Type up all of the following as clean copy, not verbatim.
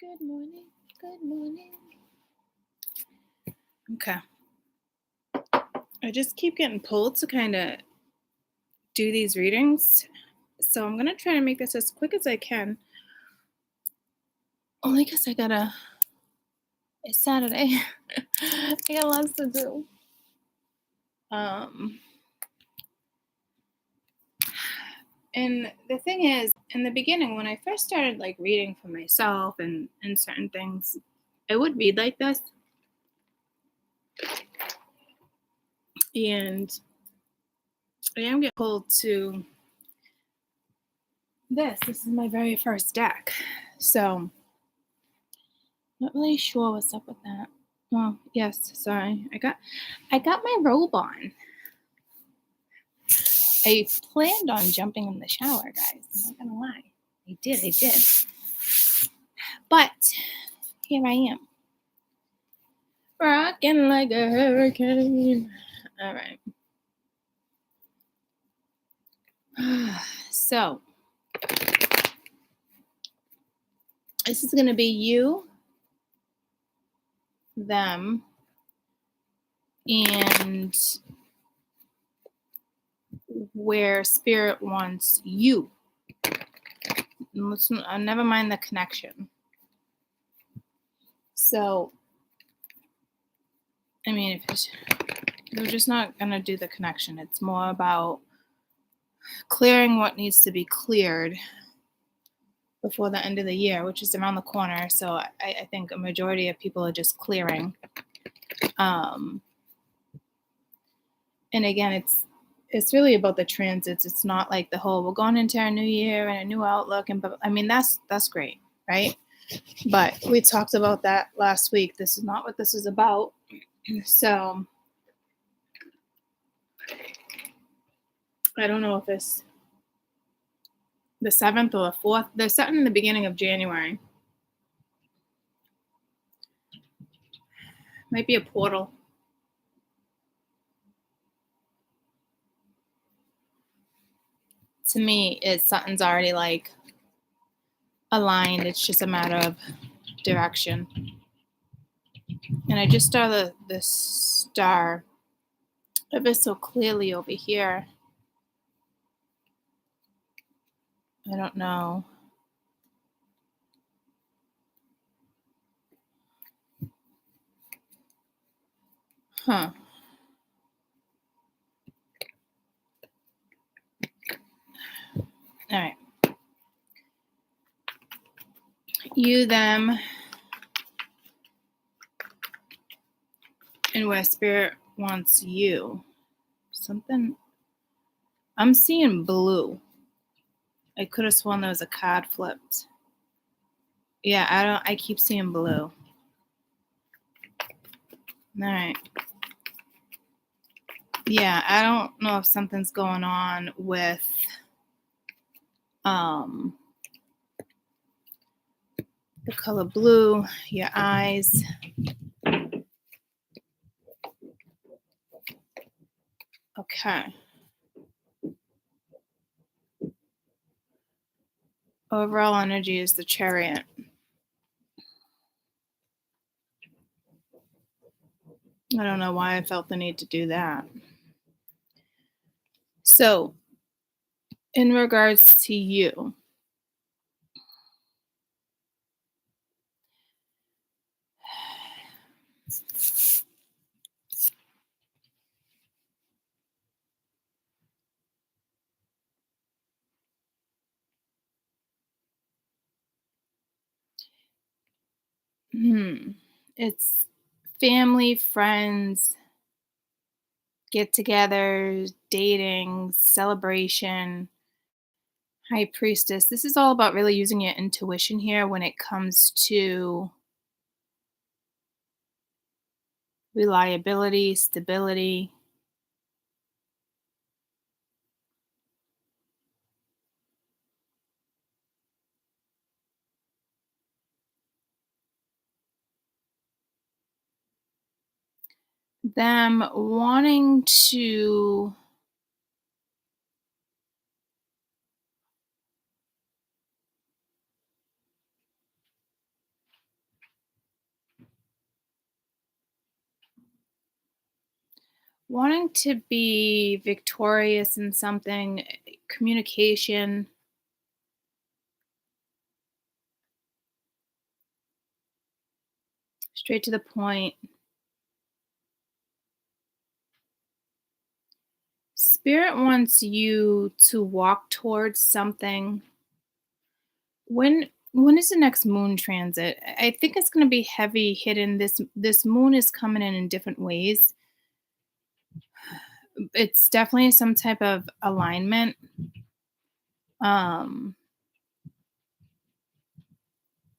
Good morning. Good morning. Okay. I just keep getting pulled to kind of do these readings. So I'm going to try to make this as quick as I can. Only because it's Saturday. I got lots to do. And the thing is, in the beginning, when I first started like reading for myself and certain things, I would read like this. And I am getting pulled to this. This is my very first deck. So not really sure what's up with that. Oh, yes, sorry. I got my robe on. I planned on jumping in the shower, guys. I'm not gonna lie. I did. But here I am. Rocking like a hurricane. All right. So this is gonna be you, them, and where spirit wants you. Never mind the connection. So, I mean, we're just not going to do the connection. It's more about clearing what needs to be cleared before the end of the year, which is around the corner. So I think a majority of people are just clearing. And again, it's really about the transits. It's not like the whole we're going into our new year and a new outlook. But I mean, that's great, right? But we talked about that last week. This is not what this is about. So I don't know if it's the 7th or the 4th. They're set in the beginning of January. Might be a portal. To me, something's already like aligned. It's just a matter of direction. And I just saw the star ever so clearly over here. I don't know. Huh. All right. You, them, and where spirit wants you. Something. I'm seeing blue. I could have sworn there was a card flipped. Yeah, I keep seeing blue. All right. Yeah, I don't know if something's going on with the color blue, your eyes. Okay. Overall energy is the Chariot. I don't know why I felt the need to do that. So, in regards to you, it's family, friends, get-togethers, dating, celebration, High Priestess. This is all about really using your intuition here when it comes to reliability, stability. Them wanting to wanting to be victorious in something, communication, straight to the point. Spirit wants you to walk towards something. When is the next moon transit? I think it's going to be heavy hidden. This moon is coming in different ways. It's definitely some type of alignment. Um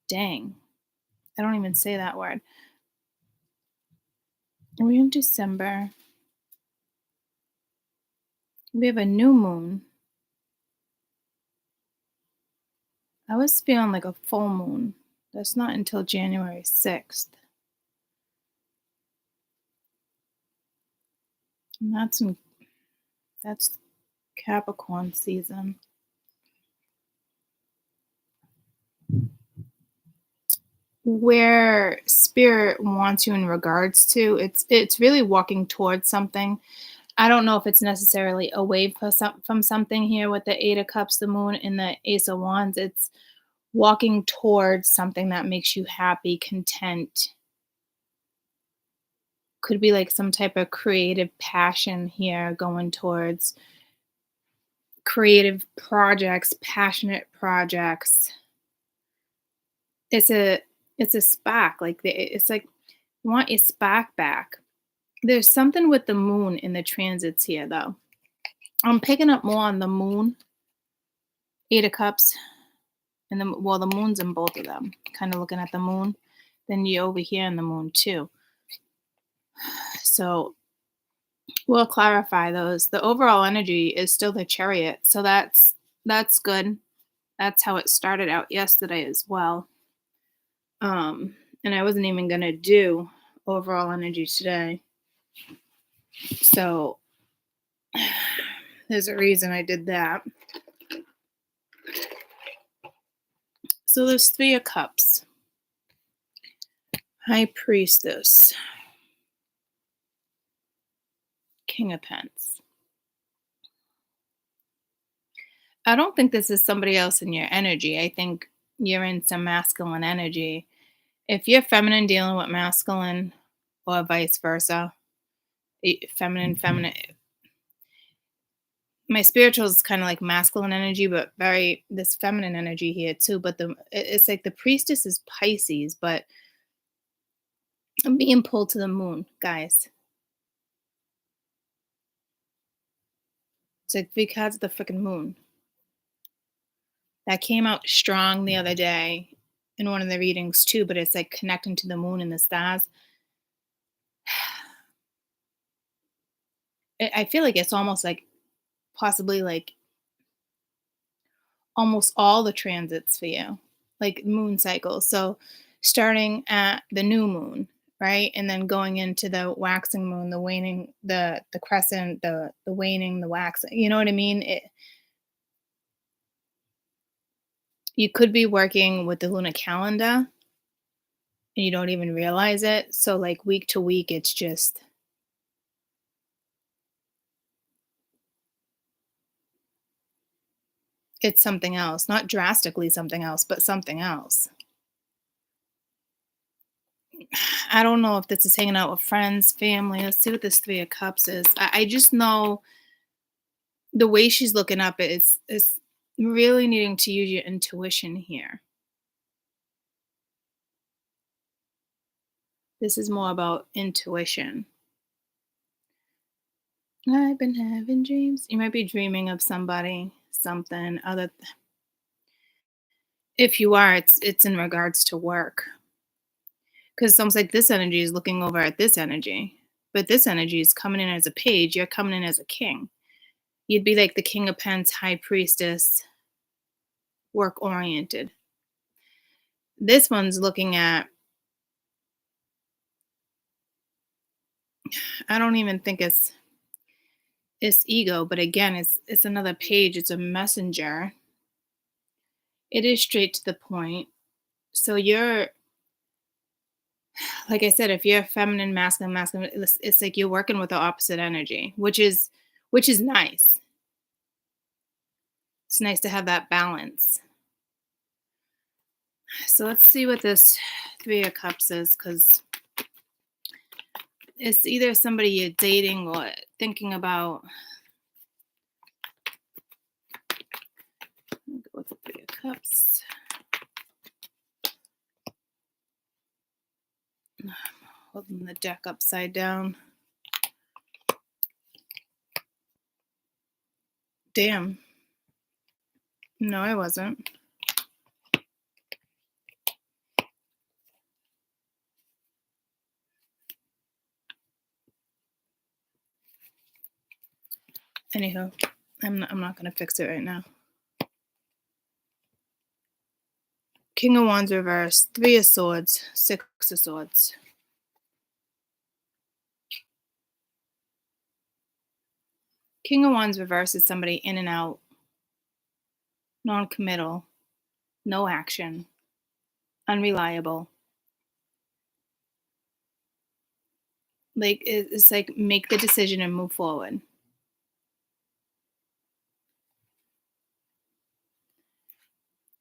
Dang. I don't even say that word. We're in December. We have a new moon. I was feeling like a full moon. That's not until January 6th. And that's Capricorn season. Where spirit wants you in regards to, it's really walking towards something. I don't know if it's necessarily away from something here with the Eight of Cups, the Moon, and the Ace of Wands. It's walking towards something that makes you happy, content. Could be like some type of creative passion here, going towards creative projects, passionate projects. It's a spark. It's like you want your spark back. There's something with the moon in the transits here, though. I'm picking up more on the moon, Eight of Cups, and the moon's in both of them. Kind of looking at the moon, then you over here in the moon too. So we'll clarify those. The overall energy is still the Chariot, so that's good. That's how it started out yesterday as well. And I wasn't even gonna do overall energy today. So there's a reason I did that. So there's Three of Cups, High Priestess, King of Pence. I don't think this is somebody else in your energy. I think you're in some masculine energy. If you're feminine dealing with masculine or vice versa, feminine, my spiritual is kind of like masculine energy, but very this feminine energy here too. But it's like the priestess is Pisces, but I'm being pulled to the moon, guys. It's like because of the freaking moon. That came out strong the other day in one of the readings too, but it's like connecting to the moon and the stars. I feel like it's almost like possibly like almost all the transits for you, like moon cycles. So starting at the new moon, right? And then going into the waxing moon, the waning, the crescent, the waning, the waxing. You know what I mean? You could be working with the lunar calendar and you don't even realize it. So like week to week, it's something else, not drastically something else, but something else. I don't know if this is hanging out with friends, family. Let's see what this Three of Cups is. I just know the way she's looking up, it's really needing to use your intuition here. This is more about intuition. I've been having dreams. You might be dreaming of somebody, something other. If you are, it's in regards to work. Because it's almost like this energy is looking over at this energy, but this energy is coming in as a page. You're coming in as a king. You'd be like the King of Pence, High Priestess, work oriented. This one's looking at, I don't even think it's ego, but again, it's another page. It's a messenger. It is straight to the point. So Like I said, if you're feminine, masculine, masculine, it's like you're working with the opposite energy, which is nice. It's nice to have that balance. So let's see what this Three of Cups is, because it's either somebody you're dating or thinking about. Go with the Three of Cups. Holding the deck upside down. Damn. No, I wasn't. Anywho, I'm not going to fix it right now. King of Wands reverse, Three of Swords, Six of Swords. King of Wands reverse is somebody in and out, non-committal, no action, unreliable. Like, it's like make the decision and move forward.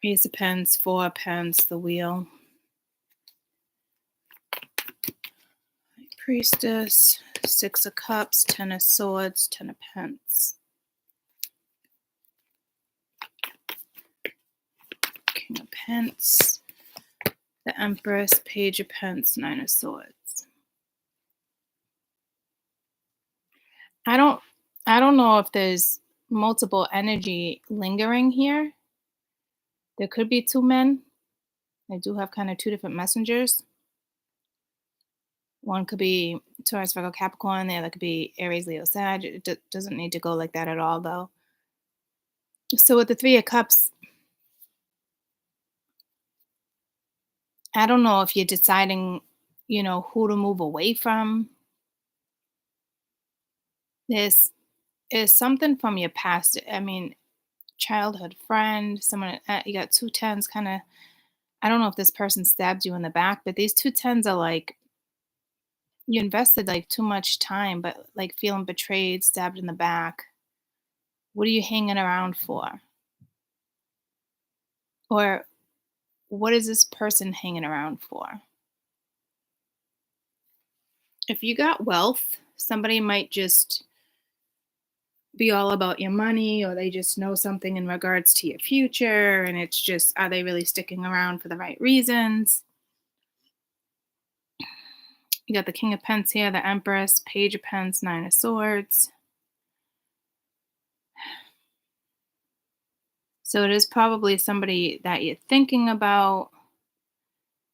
Ace of Pens, Four of Pens, the Wheel. Priestess, Six of Cups, Ten of Swords, Ten of Pens. King of Pens, the Empress, Page of Pens, Nine of Swords. I don't know if there's multiple energy lingering here. There could be two men. I do have kind of two different messengers. One could be Taurus, Virgo, Capricorn. The other could be Aries, Leo, Sag. It doesn't need to go like that at all, though. So with the Three of Cups, I don't know if you're deciding, who to move away from. This is something from your past. I mean, childhood friend, someone, you got two tens kind of. I don't know if this person stabbed you in the back, but these two tens are like, you invested like too much time, but like feeling betrayed, stabbed in the back. What are you hanging around for? Or what is this person hanging around for? If you got wealth, somebody might just be all about your money, or they just know something in regards to your future, and it's just, are they really sticking around for the right reasons? You got the King of Pens here, the Empress, Page of Pens, Nine of Swords. So it is probably somebody that you're thinking about.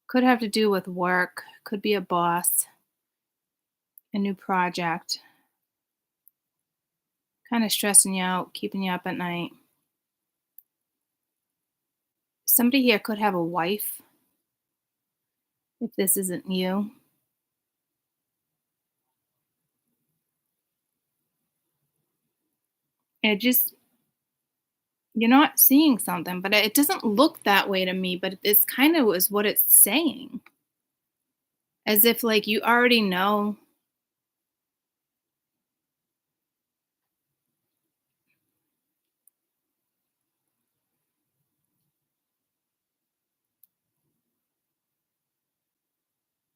Could have to do with work, could be a boss, a new project, kind of stressing you out, keeping you up at night. Somebody here could have a wife if this isn't you. It just, you're not seeing something, but it doesn't look that way to me, but it's kind of is what it's saying. As if like you already know.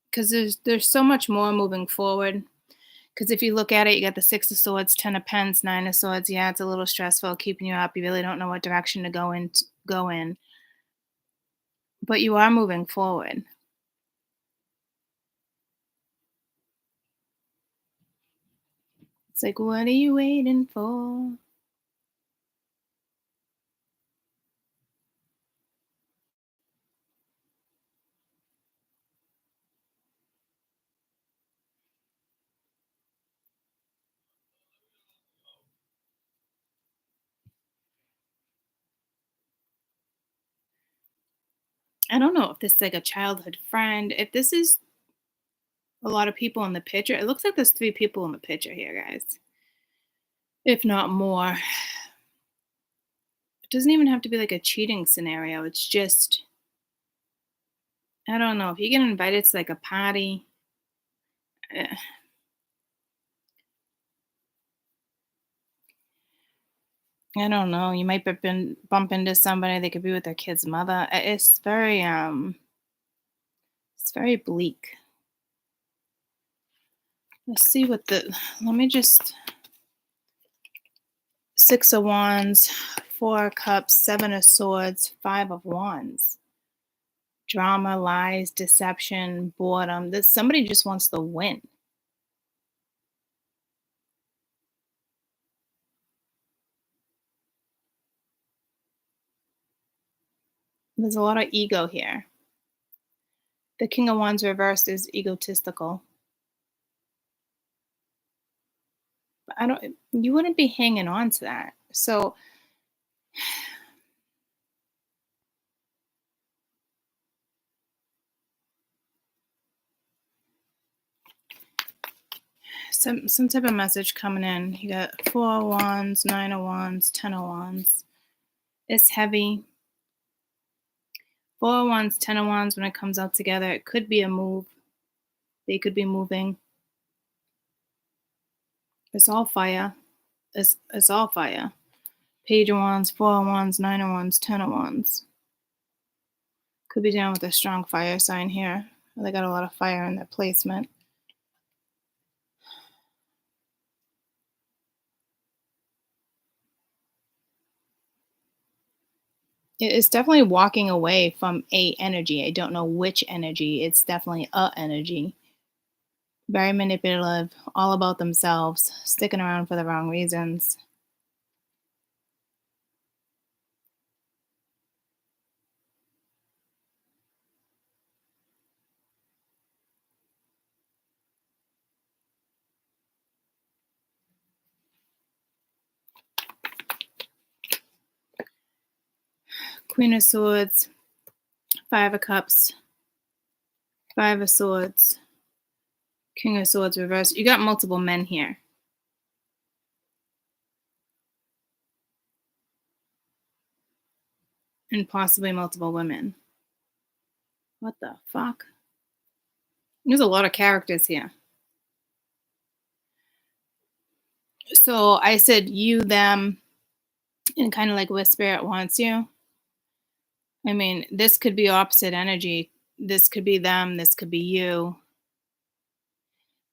Because there's so much more moving forward. Because if you look at it, you got the Six of Swords, Ten of Pens, Nine of Swords. Yeah, it's a little stressful, keeping you up. You really don't know what direction to go in, but you are moving forward. It's like, what are you waiting for? I don't know if this is like a childhood friend. If this is a lot of people in the picture, it looks like there's three people in the picture here, guys. If not more. It doesn't even have to be like a cheating scenario. It's just I don't know if you get invited to like a party. eh, I don't know. You might bump into somebody. They could be with their kid's mother. It's very bleak. Let's see what the. Let me just. Six of Wands, Four of Cups, Seven of Swords, Five of Wands. Drama, lies, deception, boredom. This somebody just wants to win. There's a lot of ego here. The King of Wands reversed is egotistical. But I don't. You wouldn't be hanging on to that. So some type of message coming in. You got Four of Wands, Nine of Wands, Ten of Wands. It's heavy. Four of Wands, Ten of Wands. When it comes out together, it could be a move. They could be moving. It's all fire. It's all fire. Page of Wands, Four of Wands, Nine of Wands, Ten of Wands. Could be down with a strong fire sign here. They got a lot of fire in their placement. It's definitely walking away from a energy. I don't know which energy. It's definitely a energy. Very manipulative, all about themselves, sticking around for the wrong reasons. Queen of Swords, Five of Cups, Five of Swords, King of Swords reversed. You got multiple men here. And possibly multiple women. What the fuck? There's a lot of characters here. So I said you, them, and kind of like where spirit wants you. I mean, this could be opposite energy. This could be them. This could be you.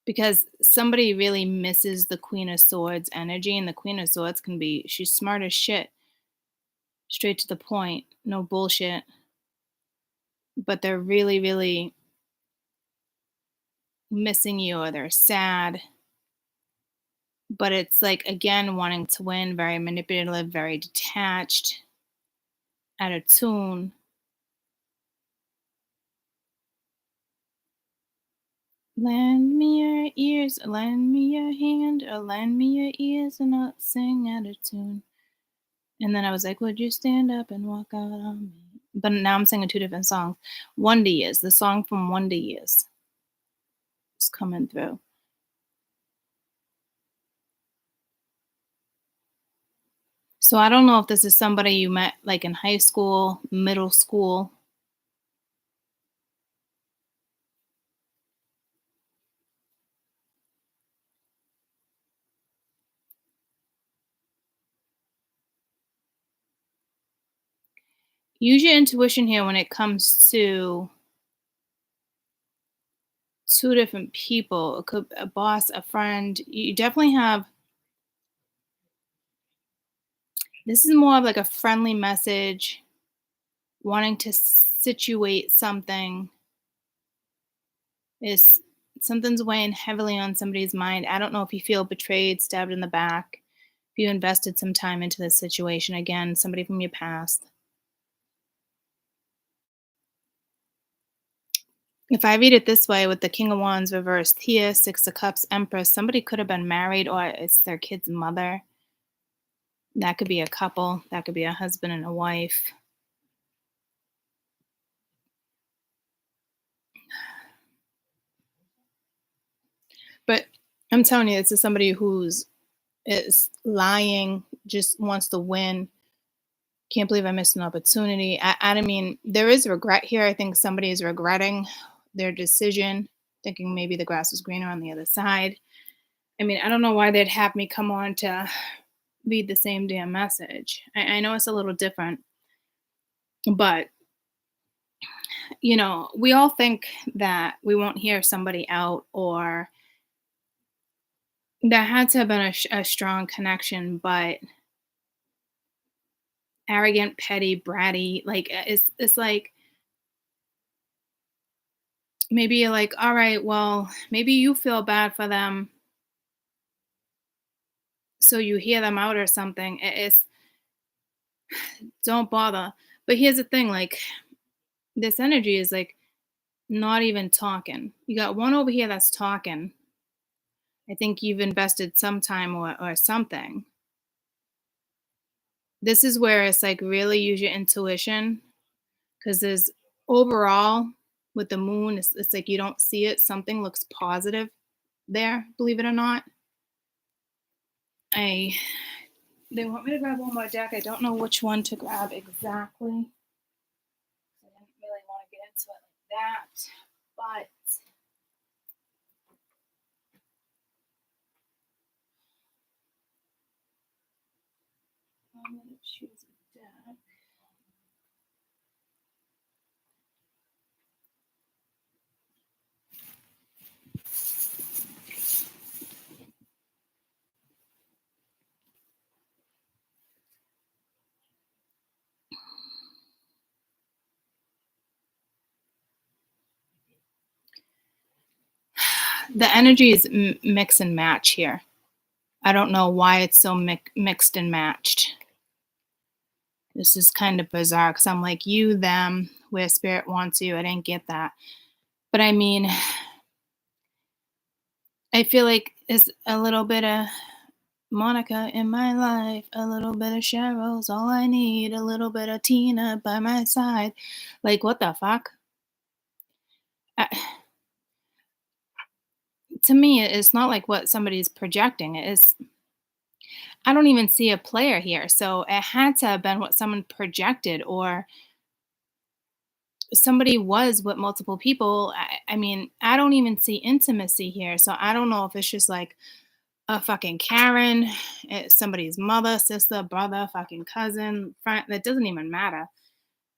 Because somebody really misses the Queen of Swords energy, and the Queen of Swords can be, she's smart as shit, straight to the point, no bullshit. But they're really, really missing you, or they're sad. But it's like, again, wanting to win, very manipulative, very detached, out of tune. Lend me your ears, lend me your hand, or lend me your ears, and I'll sing out of tune. And then I was like, would you stand up and walk out on me? But now I'm singing two different songs. Wonder Years, the song from Wonder Years is coming through. So I don't know if this is somebody you met like in high school, middle school. Use your intuition here when it comes to two different people. It could a boss, a friend. You definitely have. This is more of like a friendly message, wanting to situate something. Is something's weighing heavily on somebody's mind. I don't know if you feel betrayed, stabbed in the back, if you invested some time into this situation. Again, somebody from your past. If I read it this way with the King of Wands reversed here, Six of Cups, Empress, somebody could have been married or it's their kid's mother. That could be a couple. That could be a husband and a wife. But I'm telling you, this is somebody who's is lying, just wants to win. Can't believe I missed an opportunity. I mean, there is regret here. I think somebody is regretting their decision, thinking maybe the grass was greener on the other side. I mean, I don't know why they'd have me come on to read the same damn message. I know it's a little different, but we all think that we won't hear somebody out, or there had to have been a strong connection, but arrogant, petty, bratty, like it's like maybe you're like, all right, well, maybe you feel bad for them, so you hear them out or something. It's don't bother. But here's the thing, like this energy is like not even talking. You got one over here that's talking. I think you've invested some time or something. This is where it's like really use your intuition, because there's overall with the moon, it's like you don't see it. Something looks positive there, believe it or not. I They want me to grab one more deck. I don't know which one to grab exactly. I didn't really want to get into it like that, but I'm going to choose a deck. The energy is mix and match here. I don't know why it's so mixed and matched. This is kind of bizarre because I'm like, you, them, where spirit wants you. I didn't get that. But I mean, I feel like it's a little bit of Monica in my life, a little bit of Cheryl's all I need, a little bit of Tina by my side. Like, what the fuck? I, to me, it's not like what somebody's projecting. I don't even see a player here. So it had to have been what someone projected, or somebody was with multiple people. I mean, I don't even see intimacy here. So I don't know if it's just like a fucking Karen, somebody's mother, sister, brother, fucking cousin, friend. That doesn't even matter.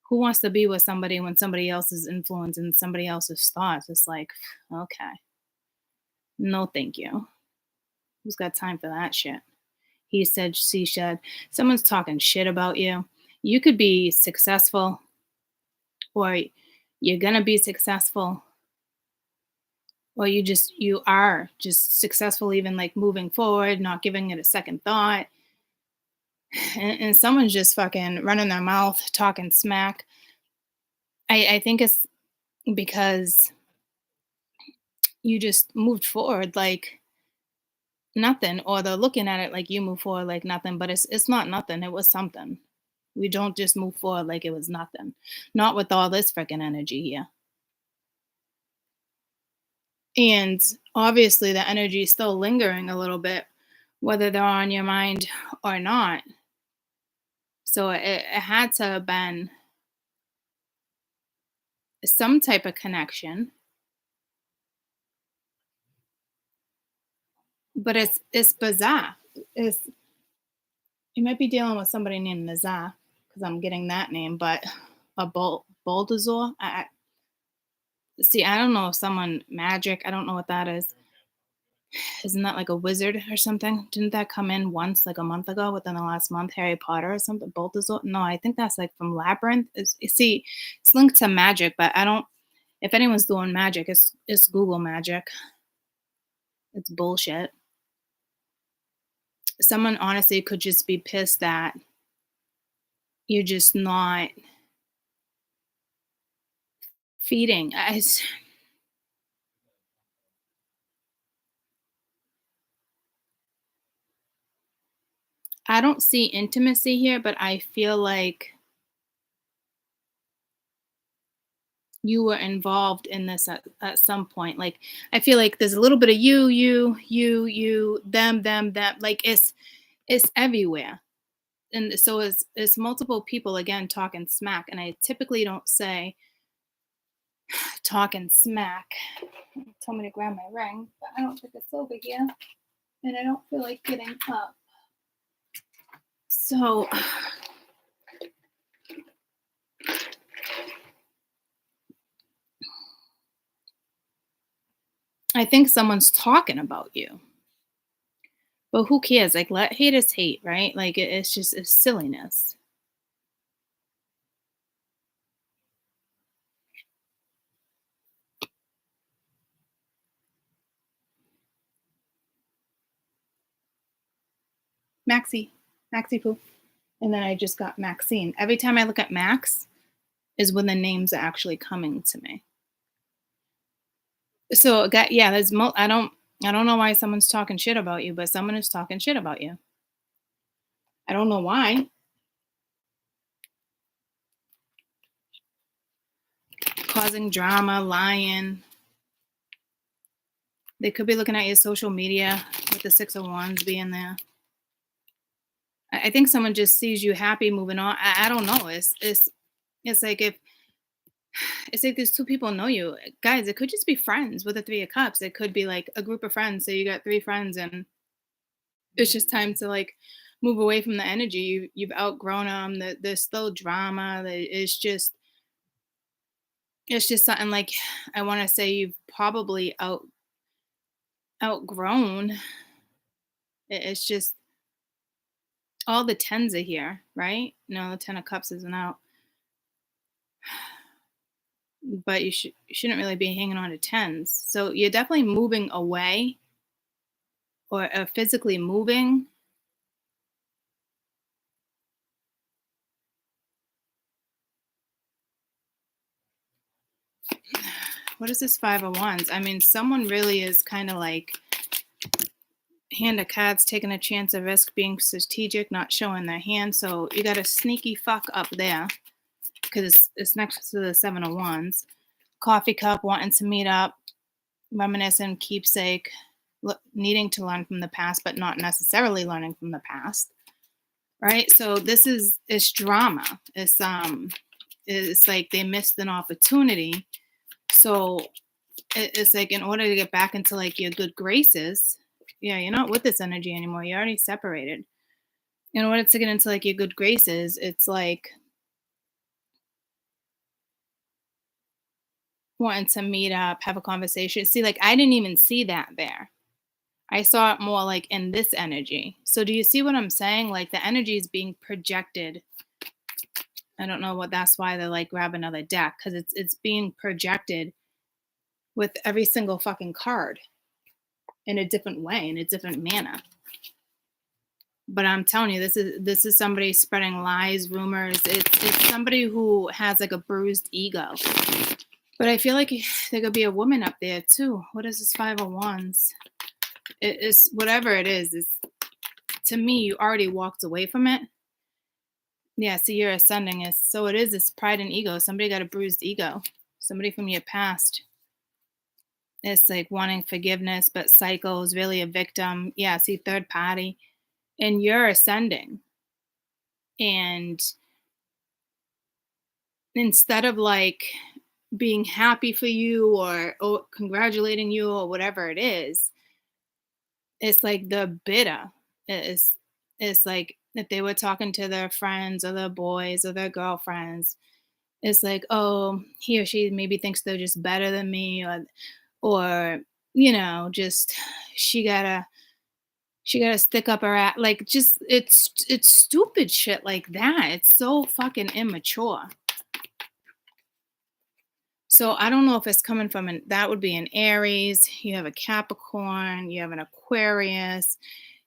Who wants to be with somebody when somebody else is influencing somebody else's thoughts? It's like, okay, no, thank you. Who's got time for that shit? He said, she said. Someone's talking shit about you. You could be successful, or you're gonna be successful, or you are just successful, even like moving forward, not giving it a second thought. And someone's just fucking running their mouth, talking smack. I think it's because you just moved forward like nothing, or they're looking at it like you move forward like nothing, but it's not nothing. It was something. We don't just move forward like it was nothing. Not with all this freaking energy here. And obviously the energy is still lingering a little bit, whether they're on your mind or not. So it had to have been some type of connection, but it's bizarre. It's You might be dealing with somebody named Nazar, because I'm getting that name, but a Buldasaur. See. I don't know if someone magic. I don't know what that is. Isn't that like a wizard or something? Didn't that come in once, like a month ago, within the last month? Harry Potter or something? Buldasaur? No, I think that's like from Labyrinth. See, it's linked to magic, but I don't. If anyone's doing magic, it's Google magic. It's bullshit. Someone honestly could just be pissed that you're just not feeding. I don't see intimacy here, but I feel like you were involved in this at some point. Like, I feel like there's a little bit of you, them, them, them. Like it's everywhere. and so it's multiple people again talking smack, and I typically don't say talking smack. Told me to grab my ring, but I don't think it's over here, and I don't feel like getting up. So I think someone's talking about you, but who cares? Like, let haters hate, right? Like, it's just it's silliness. Maxie, Maxie poo. And then I just got Maxine. Every time I look at Max is when the names are actually coming to me. So yeah, I don't know why someone's talking shit about you, but someone is talking shit about you. I don't know why. Causing drama, lying. They could be looking at your social media with the 6 of Wands being there. I think someone just sees you happy moving on. I don't know. It's like if it's like these two people know you. Guys, it could just be friends with the 3 of Cups. It could be like a group of friends. So you got 3 friends and it's just time to like move away from the energy. You've outgrown them. There's still drama. It's just something like I want to say you've probably outgrown. It's just all the tens are here, right? No, the 10 of Cups isn't out. But you shouldn't really be hanging on to tens. So you're definitely moving away or physically moving. What is this 5 of Wands? I mean, someone really is kind of like Hand of Cards, taking a chance, a risk, being strategic, not showing their hand. So you got a sneaky fuck up there because it's next to the 7 of Wands. Coffee cup, wanting to meet up, reminiscent, keepsake, needing to learn from the past, but not necessarily learning from the past. Right? So it's drama. It's like they missed an opportunity. So it's like in order to get back into like your good graces, yeah, you're not with this energy anymore. You're already separated. In order to get into like your good graces, it's like wanting to meet up, have a conversation. See, like I didn't even see that there. I saw it more like in this energy. So do you see what I'm saying? Like the energy is being projected. I don't know what that's why they're like grab another deck because it's being projected with every single fucking card in a different way, in a different manner. But I'm telling you, this is somebody spreading lies, rumors. It's somebody who has like a bruised ego. But I feel like there could be a woman up there too. What is this 5 of Wands? It's whatever it is. To me, you already walked away from it. Yeah, so you're ascending is so it is this pride and ego. Somebody got a bruised ego. Somebody from your past. It's like wanting forgiveness, but cycles, really a victim. Yeah, see, third party. And you're ascending. And instead of like being happy for you or congratulating you or whatever it is, it's like the bitter. It's like if they were talking to their friends or their boys or their girlfriends, it's like, oh, he or she maybe thinks they're just better than me or just she gotta stick up her ass. Like just it's stupid shit like that. It's so fucking immature. So I don't know if it's coming from that would be an Aries, you have a Capricorn, you have an Aquarius,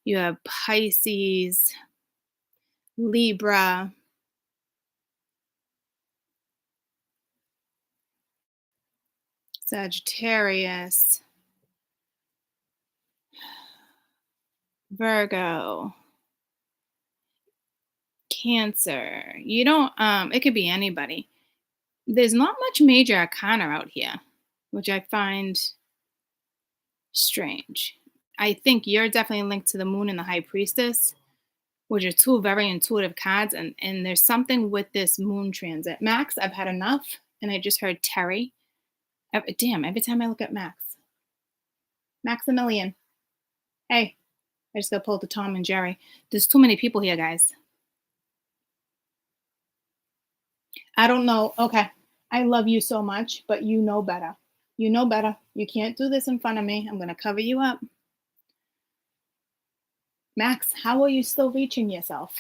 you have Pisces, Libra, Sagittarius, Virgo, Cancer. You don't it could be anybody. There's not much major arcana out here, which I find strange. I think you're definitely linked to the moon and the high priestess. which are two very intuitive cards. And there's something with this moon transit. Max, I've had enough. And I just heard Terry. Damn, every time I look at Maximilian. Hey, I just got pulled to Tom and Jerry. There's too many people here, guys. I don't know. Okay. I love you so much, but you know better. You know better. You can't do this in front of me. I'm going to cover you up. Max, how are you still reaching yourself?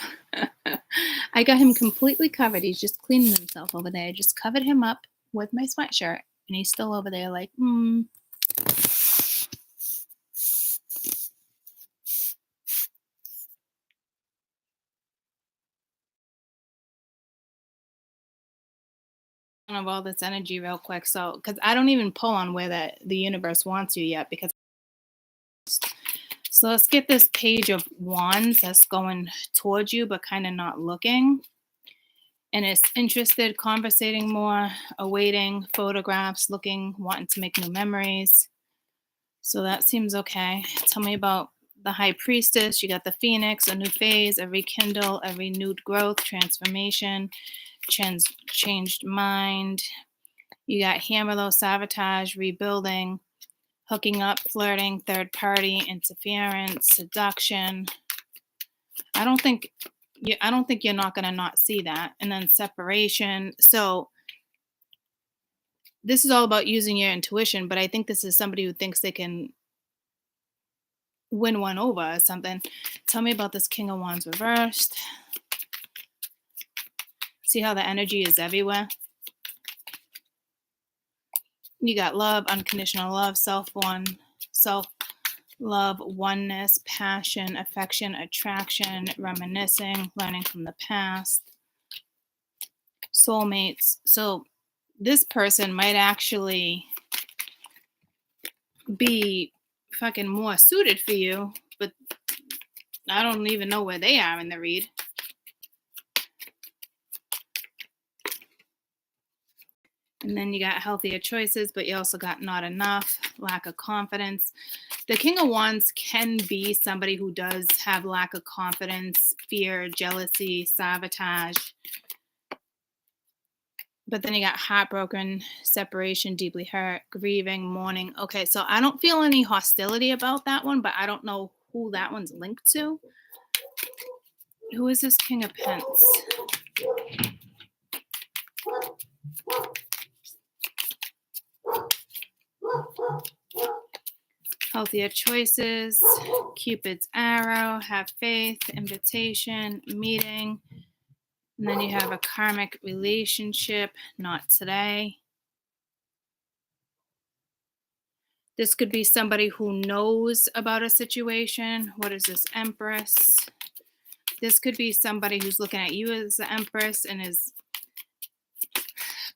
I got him completely covered. He's just cleaning himself over there. I just covered him up with my sweatshirt, and he's still over there like, of all this energy real quick. So, because I don't even pull on where the universe wants you yet, because so let's get this page of wands that's going towards you, but kind of not looking. And it's interested, conversating more, awaiting photographs, looking, wanting to make new memories. So that seems okay. Tell me about the High Priestess. You got the Phoenix, a new phase, a rekindle, a renewed growth, transformation, changed mind. You got Hammer, though, sabotage, rebuilding, hooking up, flirting, third party, interference, seduction. I don't think you're not going to not see that. And then separation. So this is all about using your intuition, but I think this is somebody who thinks they can win one over or something. Tell me about this King of Wands reversed. See how the energy is everywhere? You got love, unconditional love, self-love, oneness, passion, affection, attraction, reminiscing, learning from the past, soulmates. So this person might actually be fucking more suited for you, but I don't even know where they are in the read. And then you got healthier choices, but you also got not enough, lack of confidence. The King of Wands can be somebody who does have lack of confidence, fear, jealousy, sabotage. But then you got heartbroken, separation, deeply hurt, grieving, mourning. Okay, so I don't feel any hostility about that one, but I don't know who that one's linked to. Who is this King of Pence? Healthier choices, Cupid's arrow, have faith, invitation, meeting. And then you have a karmic relationship, not today. This could be somebody who knows about a situation. What is this, Empress? This could be somebody who's looking at you as the Empress and is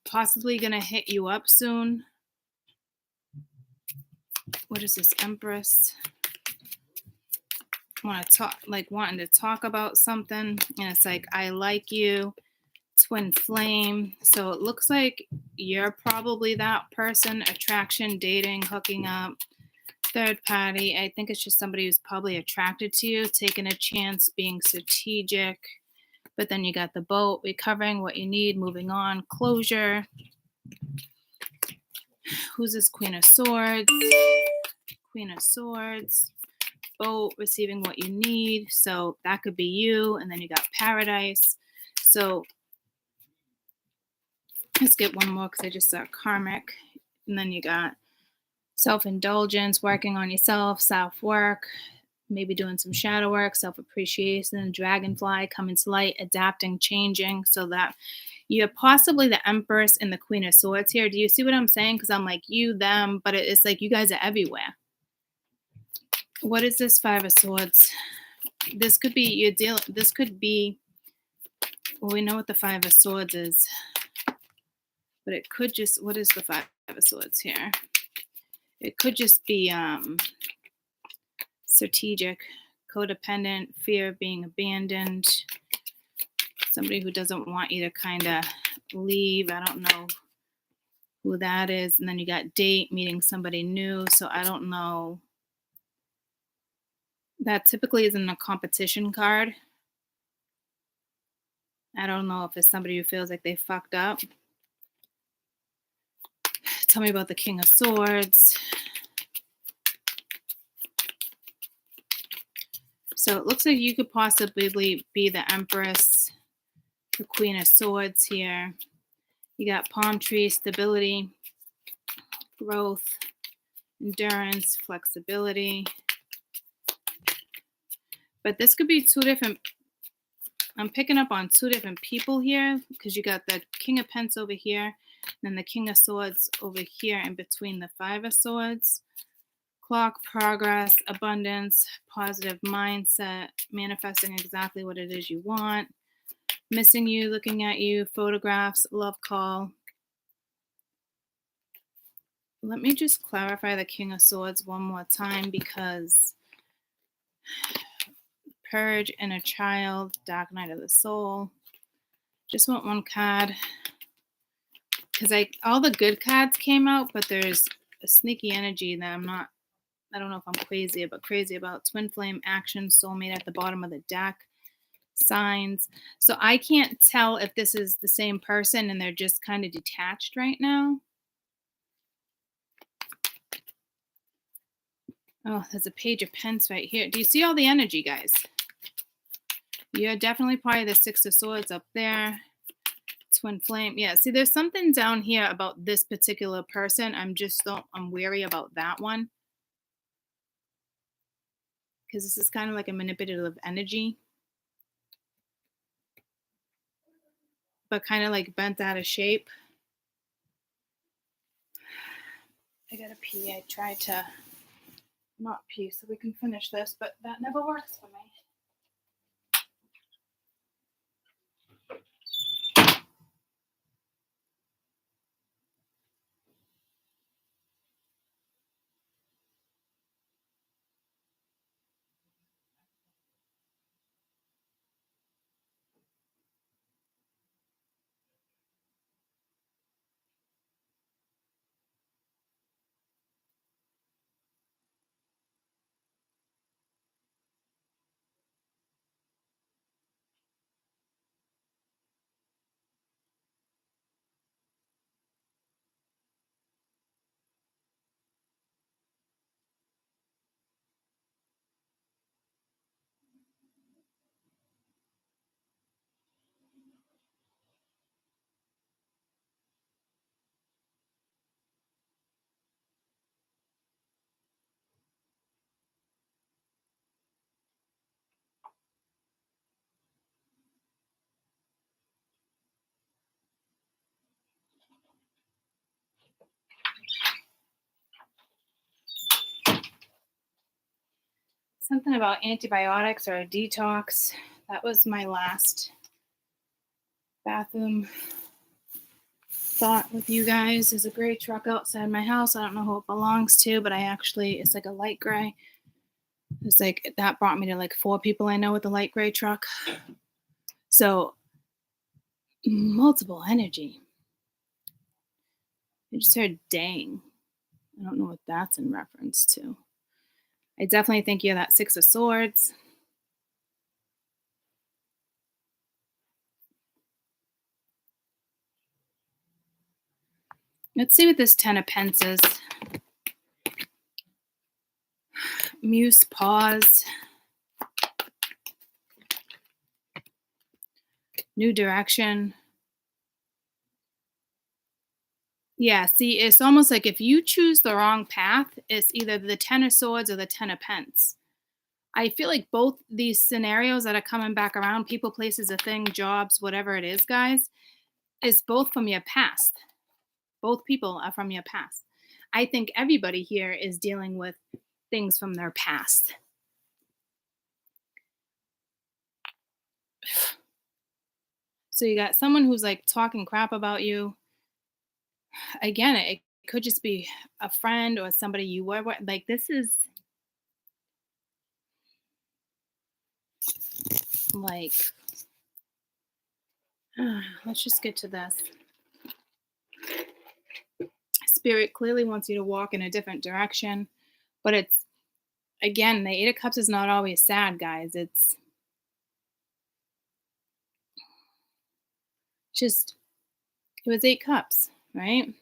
possibly going to hit you up soon. What is this, Empress? Wanting to talk about something, and it's like, I like you, twin flame. So it looks like you're probably that person, attraction, dating, hooking up, third party. I think it's just somebody who's probably attracted to you, taking a chance, being strategic. But then you got the boat, recovering what you need, moving on, closure. Who's this Queen of Swords? Queen of Swords. Boat, receiving what you need. So that could be you. And then you got Paradise. So let's get one more because I just saw karmic. And then you got self-indulgence, working on yourself, self-work, maybe doing some shadow work, self-appreciation, dragonfly, coming to light, adapting, changing. So that you're possibly the Empress and the Queen of Swords here. Do you see what I'm saying? Because I'm like you, them, but it's like you guys are everywhere. What is this Five of Swords? This could be this could be, well, we know what the Five of Swords is, but it could just, what is the Five of Swords here? It could just be strategic, codependent, fear of being abandoned, somebody who doesn't want you to kind of leave. I don't know who that is. And then you got date, meeting somebody new. So I don't know. That typically isn't a competition card. I don't know if it's somebody who feels like they fucked up. Tell me about the King of Swords. So it looks like you could possibly be the Empress, the Queen of Swords here. You got palm tree, stability, growth, endurance, flexibility. But this could be two different, I'm picking up on two different people here, because you got the King of Pentacles over here, and then the King of Swords over here in between the Five of Swords. Clock, progress, abundance, positive mindset, manifesting exactly what it is you want. Missing you, looking at you, photographs, love call. Let me just clarify the King of Swords one more time, because Purge, Inner Child, Dark Night of the Soul. Just want one card, because all the good cards came out, but there's a sneaky energy that I don't know if I'm crazy about. Twin Flame, Action, Soulmate at the bottom of the deck. Signs. So I can't tell if this is the same person and they're just kind of detached right now. Oh, there's a Page of Pentacles right here. Do you see all the energy, guys? You're definitely probably the Six of Swords up there. Twin Flame. Yeah, see, there's something down here about this particular person. I'm wary about that one, because this is kind of like a manipulative energy, but kind of like bent out of shape. I gotta pee. I tried to not pee so we can finish this, but that never works for me. Something about antibiotics or a detox. That was my last bathroom thought with you guys. There's a gray truck outside my house. I don't know who it belongs to, but it's like a light gray. It's like, that brought me to like 4 people I know with a light gray truck. So multiple energy. I just heard dang. I don't know what that's in reference to. I definitely think you're that Six of Swords. Let's see what this Ten of Pentacles. Muse, pause. New direction. Yeah, see, it's almost like if you choose the wrong path, it's either the Ten of Swords or the Ten of Pentacles. I feel like both these scenarios that are coming back around, people, places, a thing, jobs, whatever it is, guys, is both from your past. Both people are from your past. I think everybody here is dealing with things from their past. So you got someone who's like talking crap about you. Again, it could just be a friend or somebody you were with. Like, this is like, let's just get to this. Spirit clearly wants you to walk in a different direction, but it's, again, the Eight of Cups is not always sad, guys. It's Just, it was 8 cups, right?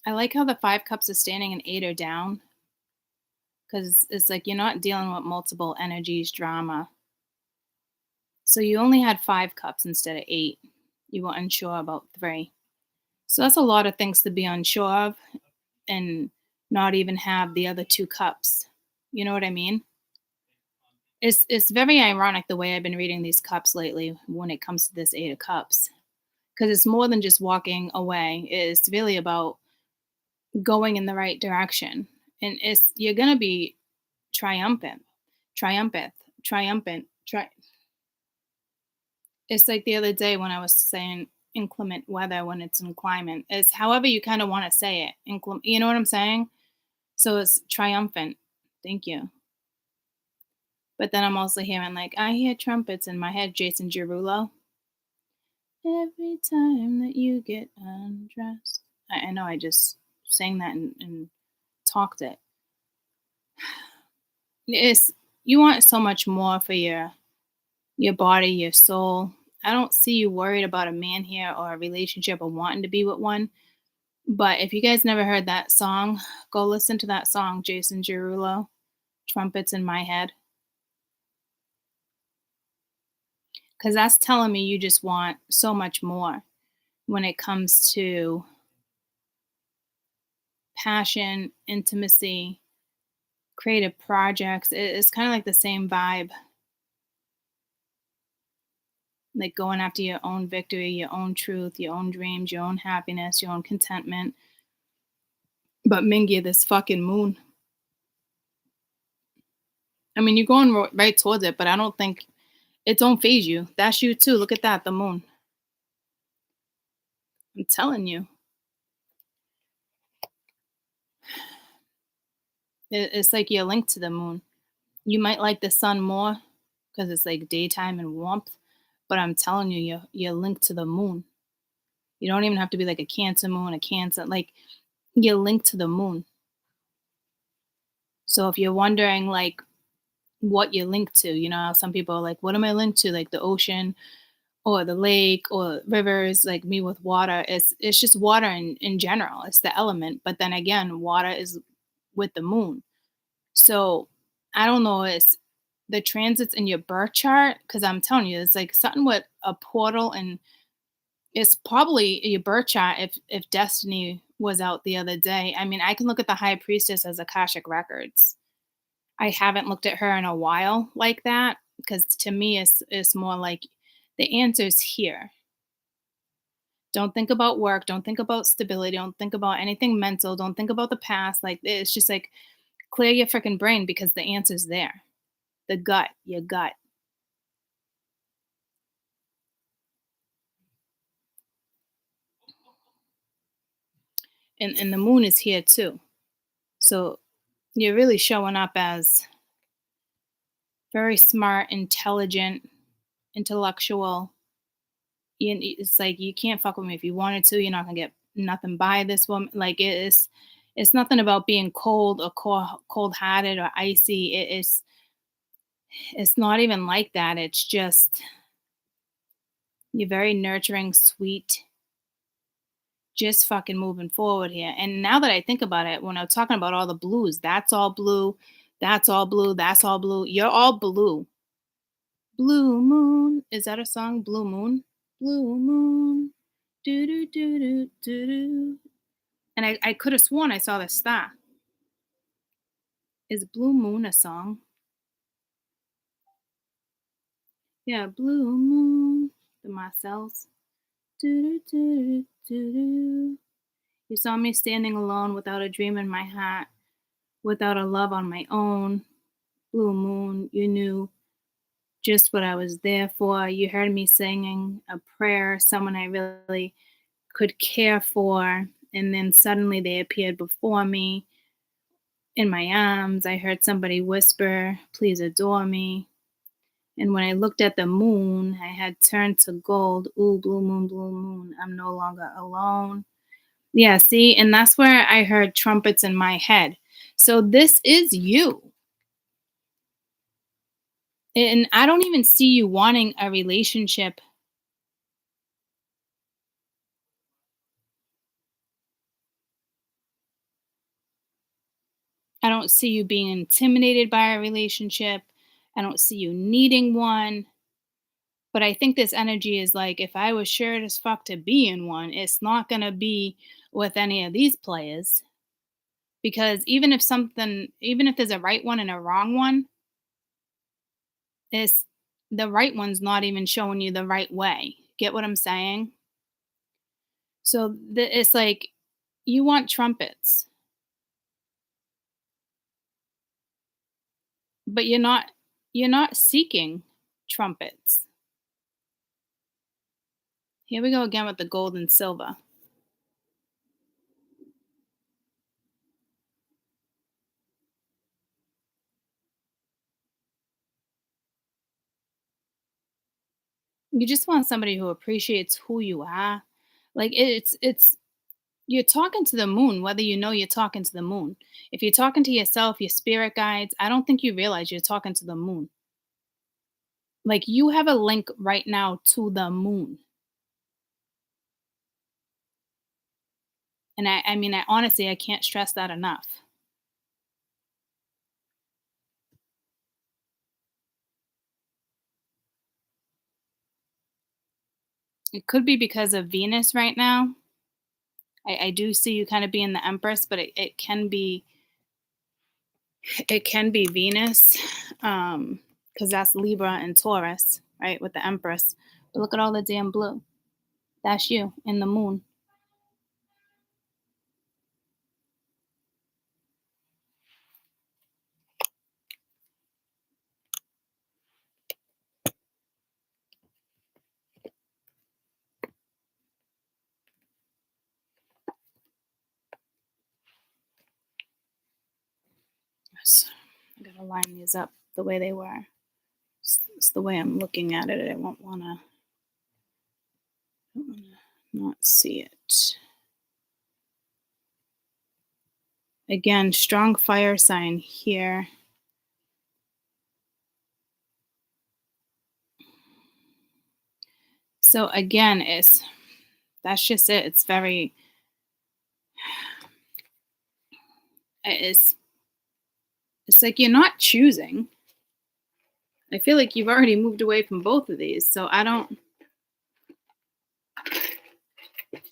I like how the 5 cups are standing and 8 are down, because it's like you're not dealing with multiple energies, drama. So you only had 5 cups instead of 8. You were unsure about 3. So that's a lot of things to be unsure of and not even have the other 2 cups. You know what I mean? It's very ironic the way I've been reading these cups lately when it comes to this 8 of cups, because it's more than just walking away. It's really about going in the right direction, and it's you're gonna be triumphant, triumphant, triumphant. It's like the other day when I was saying inclement weather when it's in climate. It's however you kind of want to say it. You know what I'm saying? So it's triumphant. Thank you. But then I'm also hearing like I hear trumpets in my head, Jason Derulo. Every time that you get undressed. I know I just sang that and talked it. It's you want so much more for your body, your soul. I don't see you worried about a man here or a relationship or wanting to be with one. But if you guys never heard that song, go listen to that song, Jason Derulo, Trumpets in My Head. Because that's telling me you just want so much more when it comes to passion, intimacy, creative projects. It's kind of like the same vibe, like going after your own victory, your own truth, your own dreams, your own happiness, your own contentment. But Mingy, this fucking moon. I mean, you're going right towards it, but I don't think it don't phase you. That's you too. Look at that, the moon. I'm telling you, it's like you're linked to the moon. You might like the sun more because it's like daytime and warmth, but I'm telling you, you're linked to the moon. You don't even have to be like a Cancer moon, a Cancer. Like you're linked to the moon. So if you're wondering like what you're linked to, you know, how some people are like, what am I linked to? Like the ocean or the lake or rivers, like me with water. It's just water in general. It's the element. But then again, water is with the moon. So I don't know, it's the transits in your birth chart, because I'm telling you, it's like something with a portal, and it's probably your birth chart if Destiny was out the other day. I mean, I can look at the High Priestess as Akashic Records. I haven't looked at her in a while like that, because to me it's more like the answer's here. Don't think about work, don't think about stability, don't think about anything mental, don't think about the past. Like it's just like clear your freaking brain because the answer's there. The gut, your gut. And the moon is here too. So you're really showing up as very smart, intelligent, intellectual. It's like you can't fuck with me if you wanted to. You're not gonna get nothing by this woman. Like it's nothing about being cold or cold hearted or icy. It's not even like that. It's just you're very nurturing, sweet, just fucking moving forward here. And now that I think about it, when I'm talking about all the blues, that's all blue, that's all blue, that's all blue. You're all blue. Blue moon. Is that a song? Blue moon? Blue moon. Do do do do do do. And I could have sworn I saw the star. Is Blue Moon a song? Yeah, Blue Moon. The Marcells. Do do do do do. You saw me standing alone without a dream in my heart, without a love on my own. Blue moon, you knew just what I was there for. You heard me singing a prayer, someone I really could care for, and then suddenly they appeared before me in my arms. I heard somebody whisper, please adore me. And when I looked at the moon, I had turned to gold. Ooh, blue moon, I'm no longer alone. Yeah, see, and that's where I heard trumpets in my head. So this is you. And I don't even see you wanting a relationship. I don't see you being intimidated by a relationship. I don't see you needing one. But I think this energy is like, if I was sure as fuck to be in one, it's not going to be with any of these players. Because even if there's a right one and a wrong one, it's the right one's not even showing you the right way. Get what I'm saying? So it's like you want trumpets, but you're not seeking trumpets. Here we go again with the gold and silver. You just want somebody who appreciates who you are. Like it's you're talking to the moon whether you know you're talking to the moon. If you're talking to yourself, your spirit guides, I don't think you realize you're talking to the moon. Like you have a link right now to the moon. And I mean, I honestly I can't stress that enough. It could be because of Venus right now. I do see you kind of being the Empress, but it can be Venus, because that's Libra and Taurus, right, with the Empress. But look at all the damn blue. That's you in the moon. Yes. I gotta line these up the way they were. It's the way I'm looking at it. I won't wanna not see it. Again, strong fire sign here. So again, that's just it. It's it's like you're not choosing. I feel like you've already moved away from both of these. So I don't,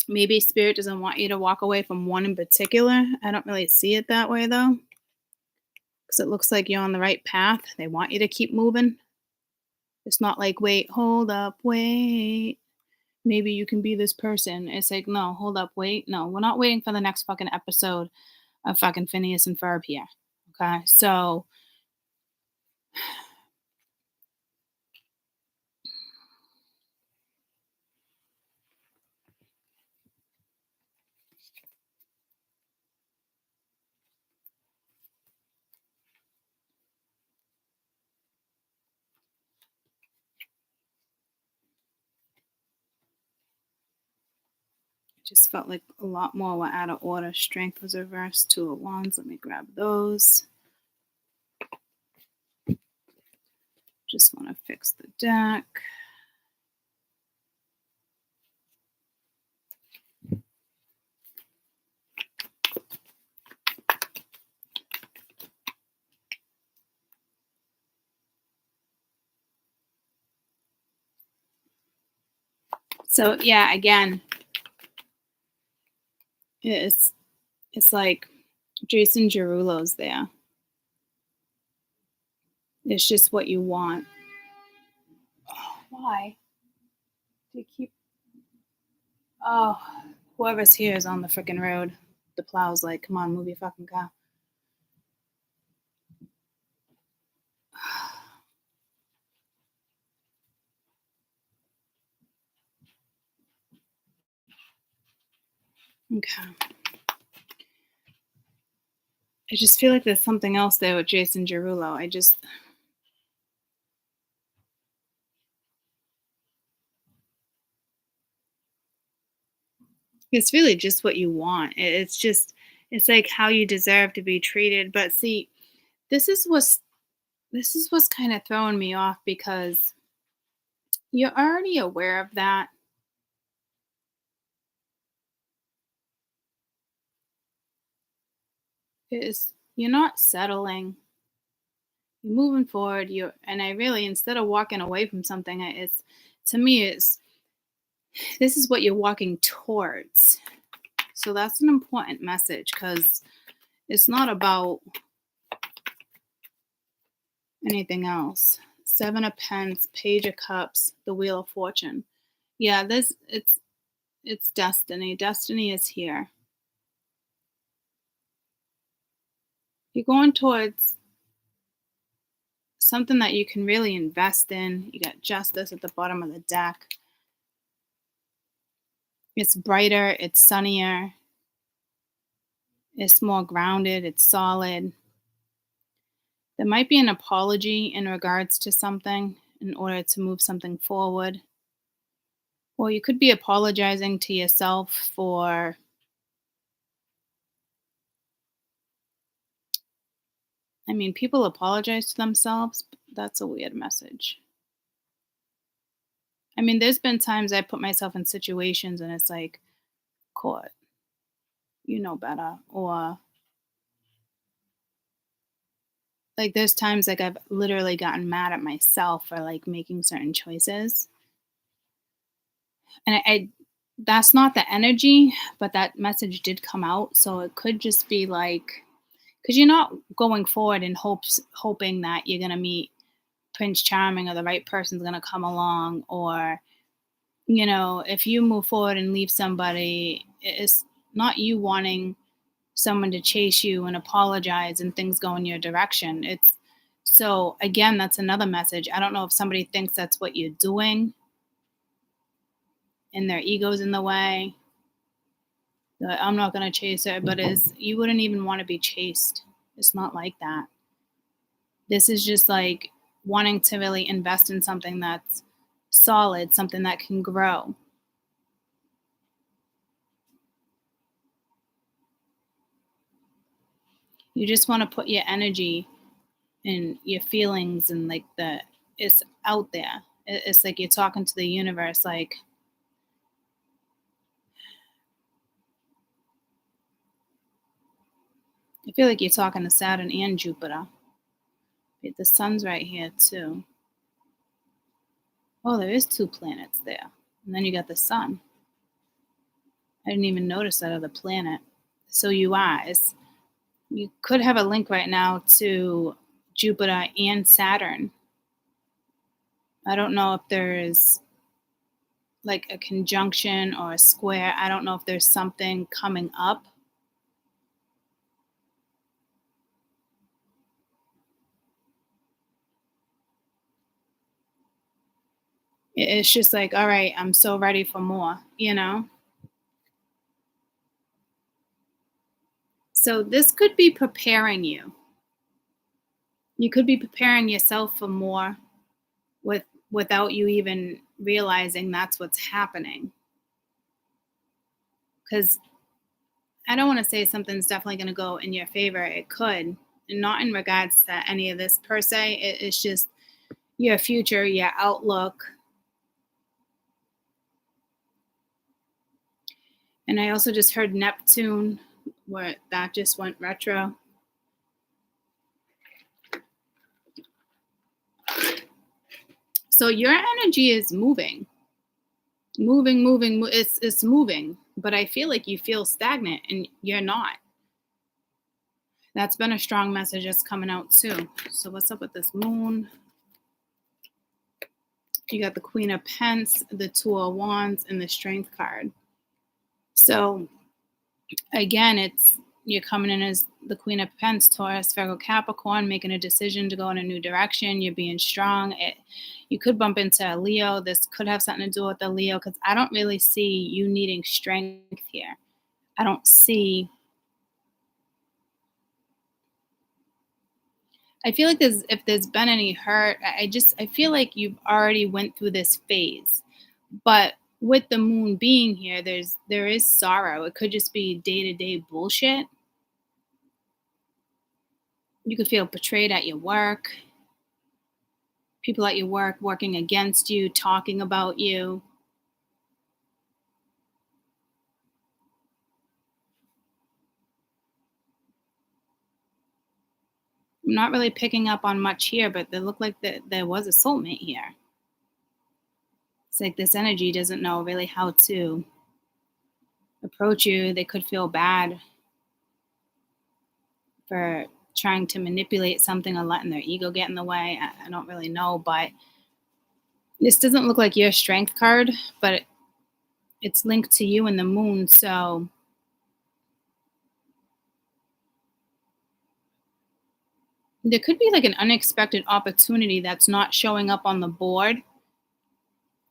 maybe spirit doesn't want you to walk away from one in particular. I don't really see it that way though. Because it looks like you're on the right path. They want you to keep moving. It's not like, wait, hold up, wait. Maybe you can be this person. It's like, no, hold up, wait. No, we're not waiting for the next fucking episode of fucking Phineas and Ferb here. Okay. So it just felt like a lot more were out of order. Strength was reversed. Two of Wands. Let me grab those. Just want to fix the deck. So yeah, again, it's like Jason Derulo's there. It's just what you want. Oh, why? Do you keep? Oh, whoever's here is on the freaking road. The plow's like, come on, move your fucking car. Okay. I just feel like there's something else there with Jason Derulo. It's really just what you want. It's like how you deserve to be treated. But see, this is what's This is what's kind of throwing me off because you're already aware of that. Is you're not settling. You're moving forward. You and I really, instead of walking away from something, it's to me, it's this is what you're walking towards. So that's an important message because it's not about anything else. Seven of Pence, Page of Cups, the Wheel of Fortune. Yeah, this it's destiny. Destiny is here. You're going towards something that you can really invest in. You got Justice at the bottom of the deck. It's brighter, it's sunnier, it's more grounded, it's solid. There might be an apology in regards to something in order to move something forward. Or you could be apologizing to yourself for, I mean, people apologize to themselves. But that's a weird message. I mean, there's been times I put myself in situations and it's like, court, you know better. Or like there's times like I've literally gotten mad at myself for like making certain choices. And I that's not the energy, but that message did come out. So it could just be like, because you're not going forward in hoping that you're gonna meet Prince Charming or the right person's gonna come along, or if you move forward and leave somebody, it's not you wanting someone to chase you and apologize and things go in your direction. It's so again, that's another message. I don't know if somebody thinks that's what you're doing and their ego's in the way. Like, I'm not gonna chase her, but is you wouldn't even want to be chased. It's not like that. This is just like wanting to really invest in something that's solid, something that can grow. You just want to put your energy and your feelings and like it's out there. It's like you're talking to the universe. Like I feel like you're talking to Saturn and Jupiter. The sun's right here too. Oh, there is two planets there. And then you got the sun. I didn't even notice that other planet. So you could have a link right now to Jupiter and Saturn. I don't know if there's like a conjunction or a square. I don't know if there's something coming up. It's just like, all right, I'm so ready for more. So this could be preparing you. You could be preparing yourself for more with without you even realizing that's what's happening. Because I don't want to say something's definitely going to go in your favor. It could, not in regards to any of this per se. It's just your future, your outlook. And I also just heard Neptune, where that just went retro. So your energy is moving. It's moving, but I feel like you feel stagnant, and you're not. That's been a strong message that's coming out too. So what's up with this moon? You got the Queen of Pence, the Two of Wands, and the Strength card. So again, you're coming in as the Queen of Pence, Taurus, Virgo, Capricorn, making a decision to go in a new direction. You're being strong. You could bump into a Leo. This could have something to do with the Leo, because I don't really see you needing strength here. I don't see. I feel like if there's been any hurt, I feel like you've already went through this phase. But with the moon being here, there is sorrow. It could just be day-to-day bullshit. You could feel betrayed at your work. People at your work working against you, talking about you. I'm not really picking up on much here, but they look like there was a soulmate here. It's like this energy doesn't know really how to approach you. They could feel bad for trying to manipulate something or letting their ego get in the way. I don't really know, but this doesn't look like your strength card, but it's linked to you and the moon. So there could be like an unexpected opportunity that's not showing up on the board.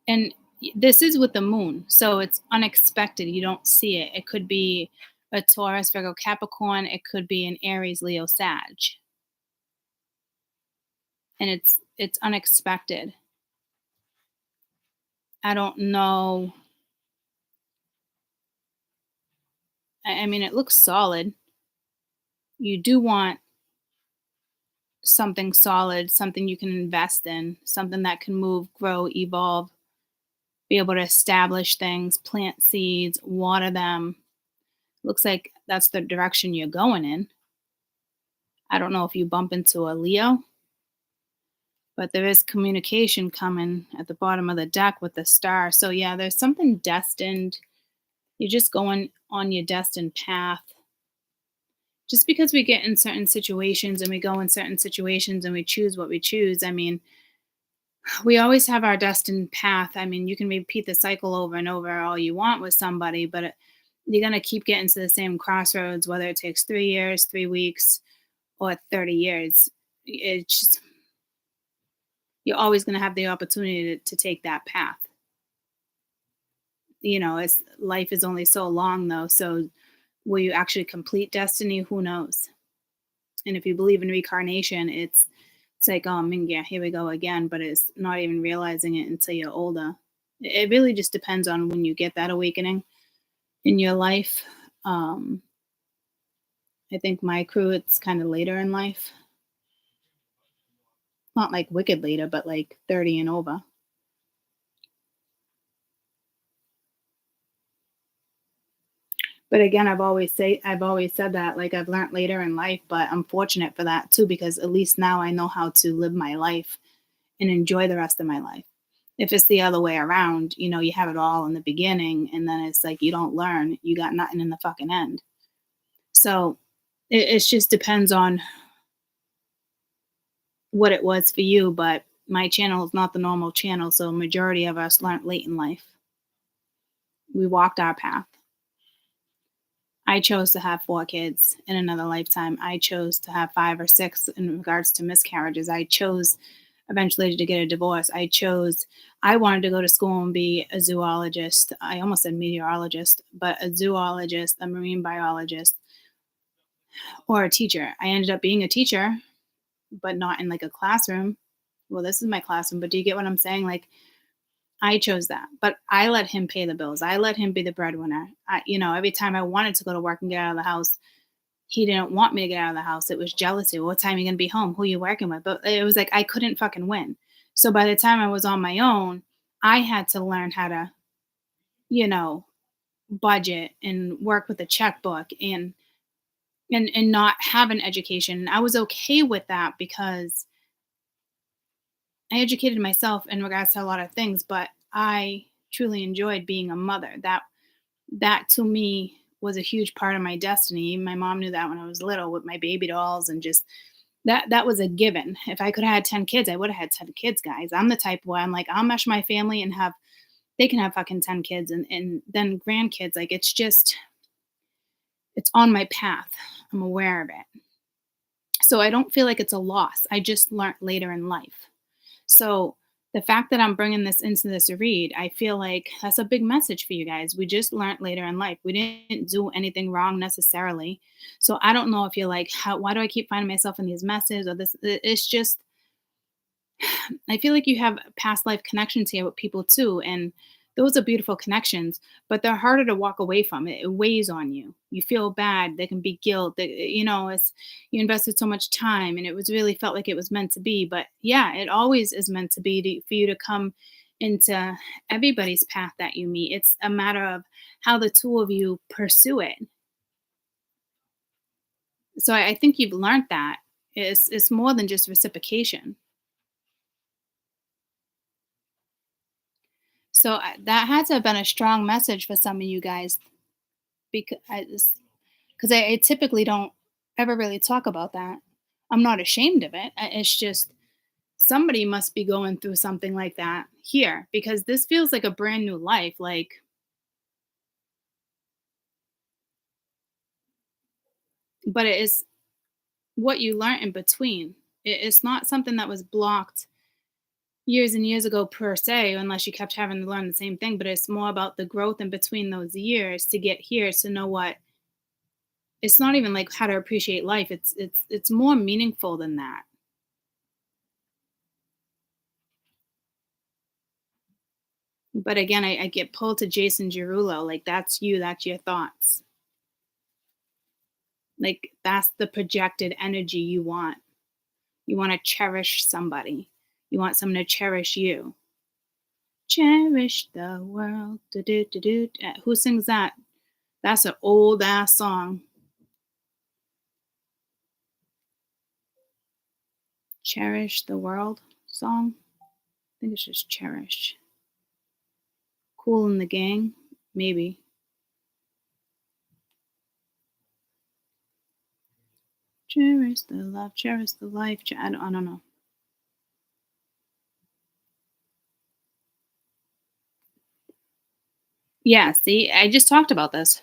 And this is with the moon. So it's unexpected. You don't see it. It could be a Taurus, Virgo, Capricorn. It could be an Aries, Leo, Sag. And it's unexpected. I don't know. I mean, it looks solid. You do want something solid, something you can invest in, something that can move, grow, evolve, be able to establish things, plant seeds, water them. Looks like that's the direction you're going in. I don't know if you bump into a Leo, but there is communication coming at the bottom of the deck with the star. So, yeah, there's something destined. You're just going on your destined path. Just because we get in certain situations and we go in certain situations and we choose what we choose, I mean, we always have our destined path. I mean, you can repeat the cycle over and over all you want with somebody, but you're going to keep getting to the same crossroads, whether it takes 3 years, 3 weeks, or 30 years. It's just, you're always going to have the opportunity to take that path. It's life is only so long though. So will you actually complete destiny? Who knows? And if you believe in reincarnation, it's like, oh, yeah, here we go again, but it's not even realizing it until you're older. It really just depends on when you get that awakening in your life. I think my crew, it's kind of later in life. Not like wicked later, but like 30 and over. But again, I've always said that, like, I've learned later in life, but I'm fortunate for that too, because at least now I know how to live my life and enjoy the rest of my life. If it's the other way around, you have it all in the beginning and then it's like you don't learn, you got nothing in the fucking end. So it just depends on what it was for you, but my channel is not the normal channel, so majority of us learned late in life. We walked our path. I chose to have 4 kids in another lifetime. I chose to have 5 or 6 in regards to miscarriages. I chose eventually to get a divorce. I wanted to go to school and be a zoologist. I almost said meteorologist, but a zoologist, a marine biologist, or a teacher. I ended up being a teacher, but not in like a classroom. Well, this is my classroom, but do you get what I'm saying? Like, I chose that, but I let him pay the bills. I let him be the breadwinner. Every time I wanted to go to work and get out of the house, he didn't want me to get out of the house. It was jealousy. What time are you going to be home? Who are you working with? But it was like I couldn't fucking win. So by the time I was on my own, I had to learn how to, you know, budget and work with a checkbook and not have an education. And I was okay with that because I educated myself in regards to a lot of things, but I truly enjoyed being a mother. That to me was a huge part of my destiny. My mom knew that when I was little with my baby dolls and just that was a given. If I could have had 10 kids, I would have had 10 kids, guys. I'm the type where I'm like, I'll mesh my family and have they can have fucking 10 kids and then grandkids. Like it's on my path. I'm aware of it. So I don't feel like it's a loss. I just learned later in life. So the fact that I'm bringing this into this read, I feel like that's a big message for you guys. We just learned later in life. We didn't do anything wrong necessarily. So I don't know if you're like, why do I keep finding myself in these messes or this? It's just, I feel like you have past life connections here with people too. And Those are beautiful connections, but they're harder to walk away from. It weighs on you. You feel bad. There can be guilt. It's you invested so much time, and it was really felt like it was meant to be. But yeah, it always is meant to be for you to come into everybody's path that you meet. It's a matter of how the two of you pursue it. So I think you've learned that it's more than just reciprocation. So that had to have been a strong message for some of you guys because I typically don't ever really talk about that. I'm not ashamed of it. It's just somebody must be going through something like that here because this feels like a brand new life. But it is what you learn in between. It's not something that was blocked years and years ago per se, unless you kept having to learn the same thing. But it's more about the growth in between those years to get here to know what it's not even like how to appreciate life. It's more meaningful than that. But again, I get pulled to Jason Derulo, like that's you, that's your thoughts. Like that's the projected energy you want. You want to cherish somebody. You want someone to cherish you. Cherish the world. Do. Who sings that? That's an old ass song. Cherish the world song. I think it's just cherish. Cool in the Gang, maybe. Cherish the love, cherish the life. I don't know. Yeah, see, I just talked about this.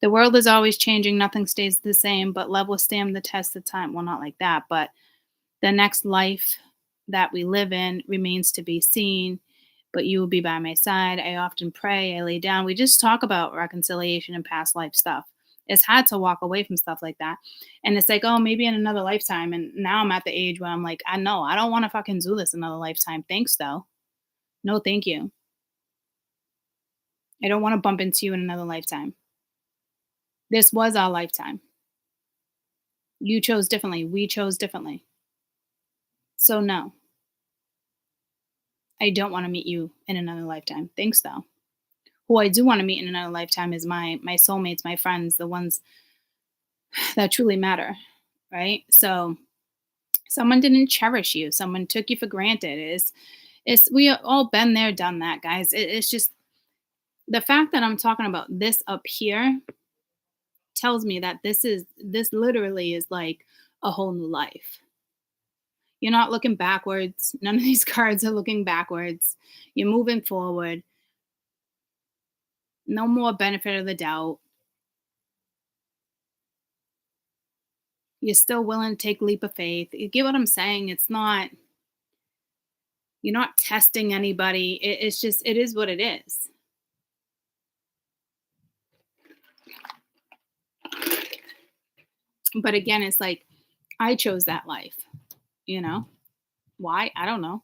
The world is always changing, nothing stays the same, but love will stand the test of time. Well, not like that, but the next life that we live in remains to be seen, but you will be by my side. I often pray, I lay down. We just talk about reconciliation and past life stuff. It's hard to walk away from stuff like that. And it's like, oh, maybe in another lifetime. And now I'm at the age where I'm like, I know, I don't want to fucking do this another lifetime. Thanks, though. No, thank you. I don't want to bump into you in another lifetime. This was our lifetime. You chose differently. We chose differently. So, no, I don't want to meet you in another lifetime. Thanks, though. Who I do want to meet in another lifetime is my soulmates, my friends, the ones that truly matter, right? So, someone didn't cherish you. Someone took you for granted. It's we all been there, done that, guys. It's just the fact that I'm talking about this up here tells me that this literally is like a whole new life. You're not looking backwards. None of these cards are looking backwards. You're moving forward. No more benefit of the doubt. You're still willing to take leap of faith. You get what I'm saying? It's not you're not testing anybody. It's just it is what it is. But again, it's like I chose that life. You know why? I don't know.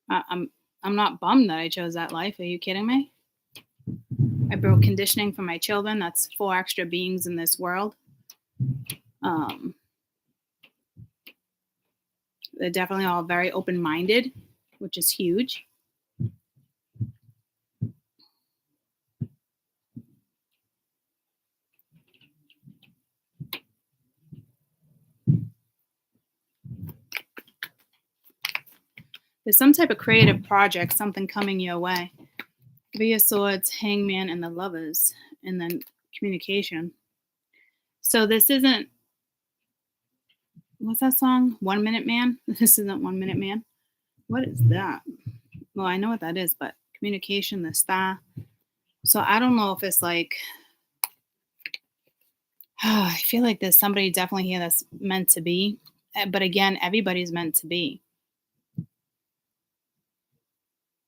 I'm not bummed that I chose that life. Are you kidding me? I broke conditioning for my children. That's 4 extra beings in this world. Um, they're definitely all very open-minded, which is huge. There's some type of creative project, something coming your way. 3 of Swords, Hangman, and the Lovers, and then communication. So this isn't what's that song? 1 Minute Man? This isn't 1 Minute Man. What is that? Well, I know what that is, but communication, the star. So I don't know if it's like I feel like there's somebody definitely here that's meant to be. But again, everybody's meant to be.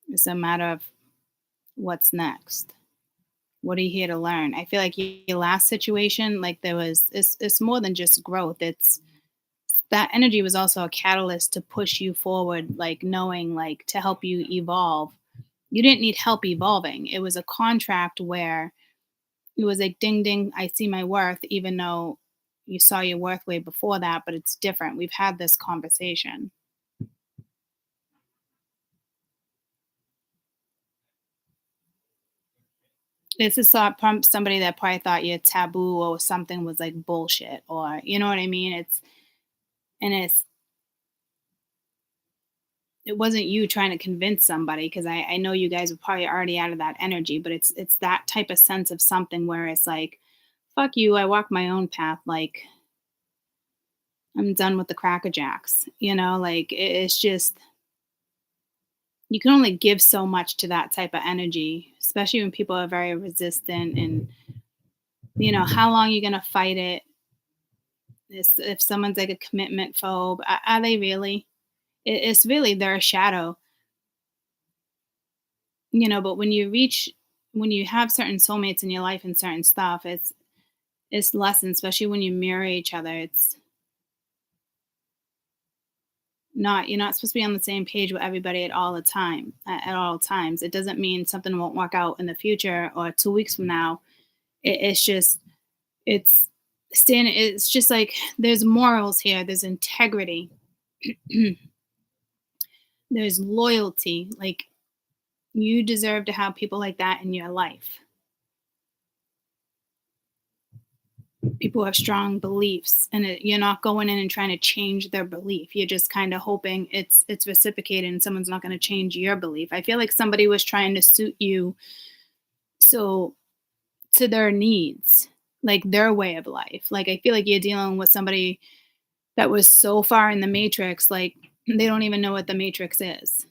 It's a matter of what's next. What are you here to learn? I feel like your last situation, like it's more than just growth. It's that energy was also a catalyst to push you forward, like knowing, like to help you evolve. You didn't need help evolving. It was a contract where it was like, ding, ding, I see my worth, even though you saw your worth way before that, but it's different. We've had this conversation. This is somebody that probably thought your taboo or something was like bullshit, or you know what I mean? And it wasn't you trying to convince somebody, because I know you guys were probably already out of that energy, but it's that type of sense of something where it's like, fuck you, I walk my own path. Like, I'm done with the Cracker Jacks. Like it's just, you can only give so much to that type of energy, especially when people are very resistant. And how long you gonna fight it? If someone's like a commitment phobe, are they really? It's really their shadow. But when you have certain soulmates in your life and certain stuff, it's lessons, especially when you marry each other. It's not, you're not supposed to be on the same page with everybody at all times. It doesn't mean something won't work out in the future or 2 weeks from now. It's just, it's it's just like, there's morals here, there's integrity, there's loyalty. Like, you deserve to have people like that in your life. People who have strong beliefs, and you're not going in and trying to change their belief. You're just kind of hoping it's reciprocated and someone's not going to change your belief. I feel like somebody was trying to suit you, so, to their needs, like their way of life. Like, I feel like you're dealing with somebody that was so far in the matrix, like they don't even know what the matrix is.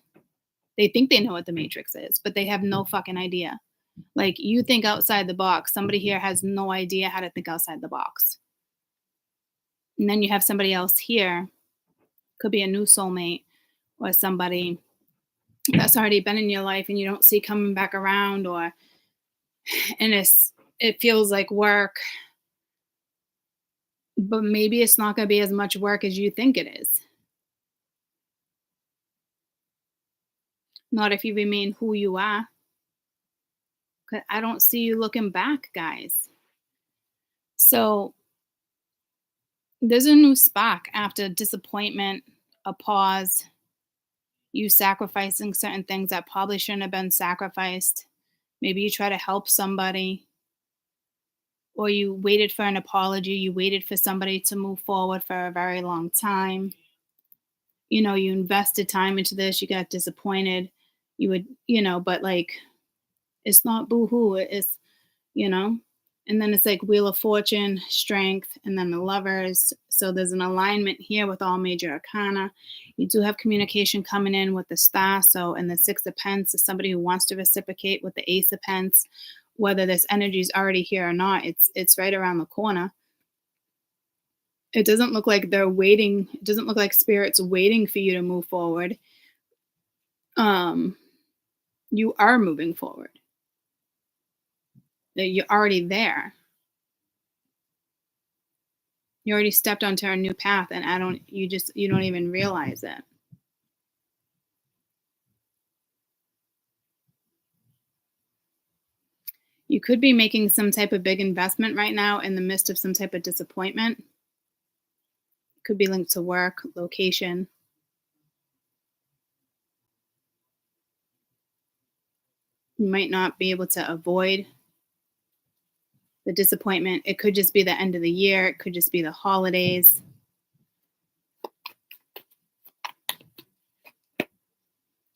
They think they know what the matrix is, but they have no fucking idea. Like, you think outside the box. Somebody here has no idea how to think outside the box. And then you have somebody else here, could be a new soulmate or somebody that's already been in your life and you don't see coming back around, and it feels like work, but maybe it's not going to be as much work as you think it is. Not if you remain who you are. 'Cause I don't see you looking back, guys. So, there's a new spark after disappointment, a pause, you sacrificing certain things that probably shouldn't have been sacrificed. Maybe you try to help somebody, or you waited for an apology, you waited for somebody to move forward for a very long time. You invested time into this, you got disappointed. But like, it's not boohoo, it's, you know, and then it's like Wheel of Fortune, Strength, and then the Lovers. So there's an alignment here with all major arcana. You do have communication coming in with the Star. So, and the Six of Pence is somebody who wants to reciprocate with the Ace of Pence. Whether this energy is already here or not, it's right around the corner. It doesn't look like they're waiting. It doesn't look like Spirit's waiting for you to move forward. You are moving forward. You're already there. You already stepped onto a new path, and you don't even realize it. You could be making some type of big investment right now in the midst of some type of disappointment. Could be linked to work, location. You might not be able to avoid the disappointment. It could just be the end of the year. It could just be the holidays.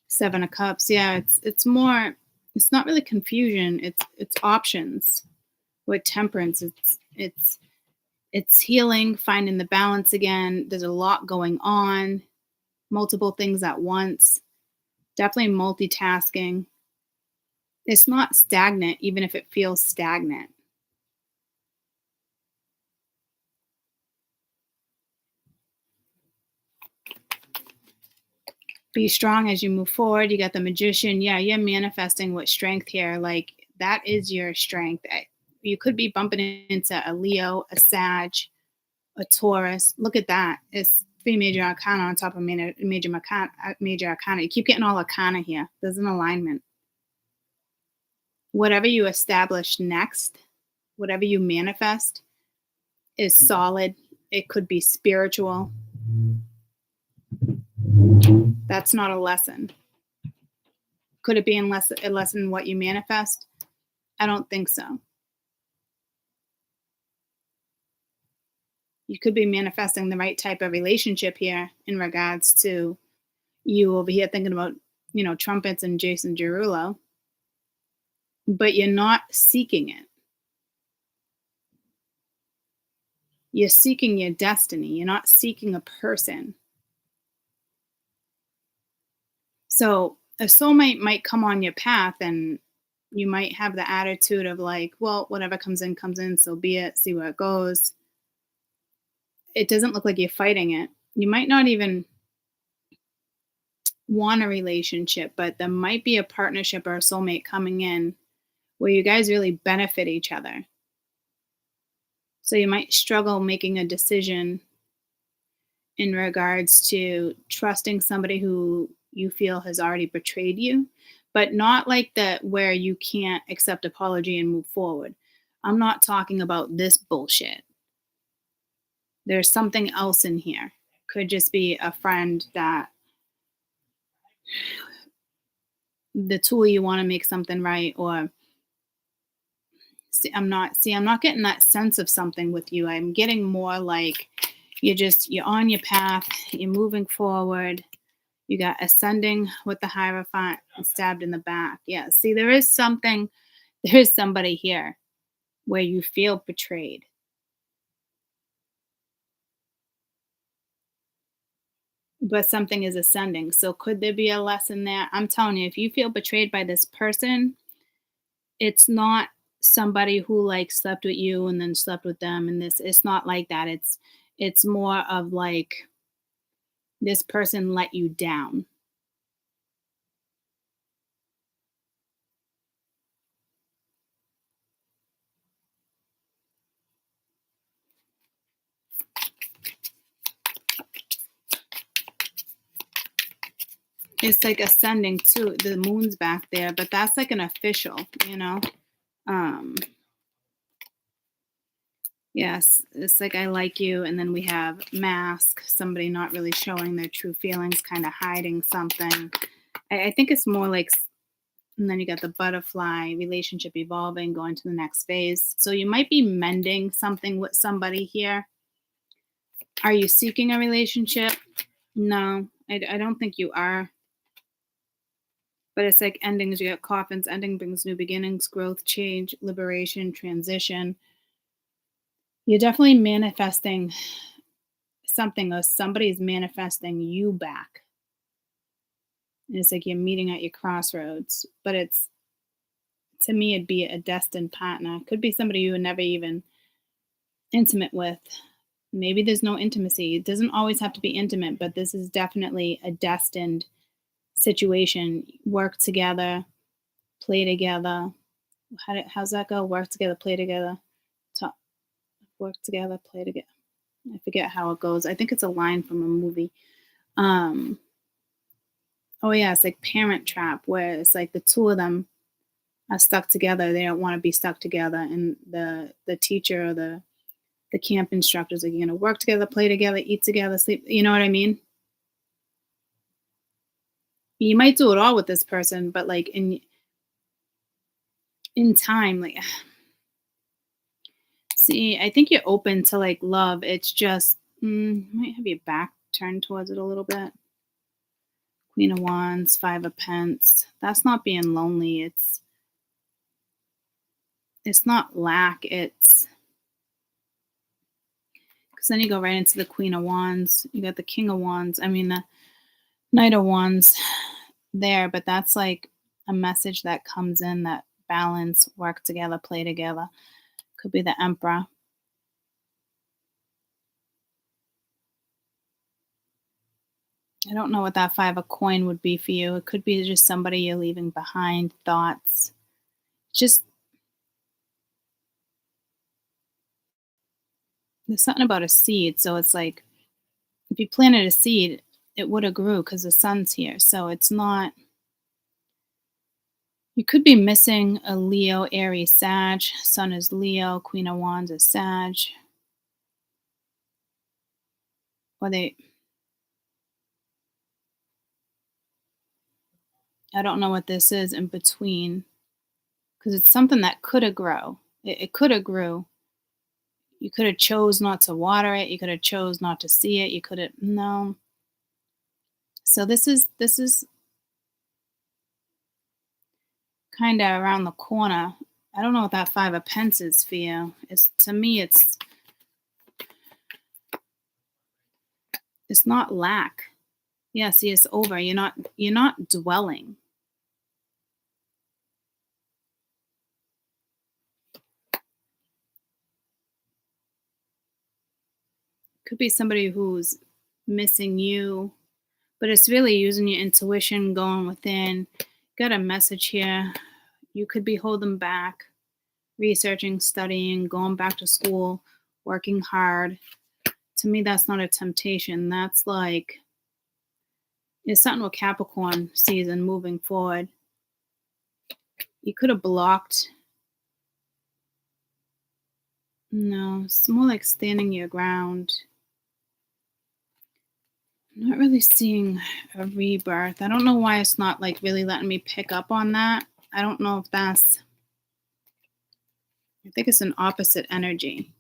Seven of Cups. Yeah, it's more, it's not really confusion. It's options. With Temperance, it's healing, finding the balance again. There's a lot going on, multiple things at once. Definitely multitasking. It's not stagnant, even if it feels stagnant. Be strong as you move forward. You got the Magician. Yeah, you're manifesting with strength here. Like, that is your strength. You could be bumping into a Leo, a Sag, a Taurus. Look at that. It's three major arcana on top of major arcana. You keep getting all arcana here. There's an alignment. Whatever you establish next, whatever you manifest is solid. It could be spiritual. That's not a lesson. Could it be a lesson in what you manifest? I don't think so. You could be manifesting the right type of relationship here in regards to you over here thinking about, trumpets and Jason Derulo, but you're not seeking it. You're seeking your destiny. You're not seeking a person. So a soulmate might come on your path and you might have the attitude of like, well, whatever comes in, so be it, see where it goes. It doesn't look like you're fighting it. You might not even want a relationship, but there might be a partnership or a soulmate coming in where you guys really benefit each other. So you might struggle making a decision in regards to trusting somebody who you feel has already betrayed you, but not like that where you can't accept apology and move forward. I'm not talking about this bullshit. There's something else in here. Could just be a friend that the two of you want to make something right, or I'm not getting that sense of something with you. I'm getting more like you're on your path, you're moving forward. You got ascending with the Hierophant and stabbed in the back. Yeah, see, there is somebody here where you feel betrayed. But something is ascending. So could there be a lesson there? I'm telling you, if you feel betrayed by this person, it's not somebody who like slept with you and then slept with them and this, it's not like that. It's more of like this person let you down. It's like ascending too. The moon's back there, but that's like an official, you know. Um yes, it's like I like you, and then we have mask, somebody not really showing their true feelings, kind of hiding something. I think it's more like and then you got the butterfly, relationship evolving, going to the next phase. So you might be mending something with somebody here. Are you seeking a relationship? No, I don't think you are. But it's like endings. You got coffins. Ending brings new beginnings, growth, change, liberation, transition. You're definitely manifesting something, or somebody's manifesting you back. And it's like you're meeting at your crossroads. But it's, to me, it'd be a destined partner. Could be somebody you were never even intimate with. Maybe there's no intimacy. It doesn't always have to be intimate, but this is definitely a destined situation. Work together, play together. How's that go? Work together, play together. Talk, work together, play together. I forget how it goes. I think it's a line from a movie. Um, oh yeah, it's like Parent Trap, where it's like the two of them are stuck together. They don't want to be stuck together, and the teacher or the camp instructors are going to work together, play together, eat together, sleep. You know what I mean? You might do it all with this person, but like in time, like see, I think you're open to like love. It's just might have your back turned towards it a little bit. Queen of Wands, Five of Pence. That's not being lonely. It's not lack. It's because then you go right into the Queen of Wands. You got the King of Wands. I mean the Knight of Wands there, but that's like a message that comes in, that balance, work together, play together. Could be the Emperor. I don't know what that Five of Coin would be for you. It could be just somebody you're leaving behind, thoughts. Just there's something about a seed. So it's like if you planted a seed, it would have grew because the sun's here. So it's not You could be missing a Leo, Aries, Sag. Sun is Leo, Queen of Wands is Sag. Or I don't know what this is in between because it's something that could have grow. It could have grew. You could have chose not to water it. You could have chose not to see it. You could have no. So this is kind of around the corner. I don't know what that 5 of Pence is for you. It's to me, it's not lack. Yeah, see, it's over. You're not dwelling. Could be somebody who's missing you, but it's really using your intuition, going within. Got a message here. You could be holding back, researching, studying, going back to school, working hard. To me, that's not a temptation. That's like it's something with Capricorn season moving forward. You could have blocked. No, it's more like standing your ground. I'm not really seeing a rebirth. I don't know why it's not like really letting me pick up on that. I don't know if that's, I think it's an opposite energy.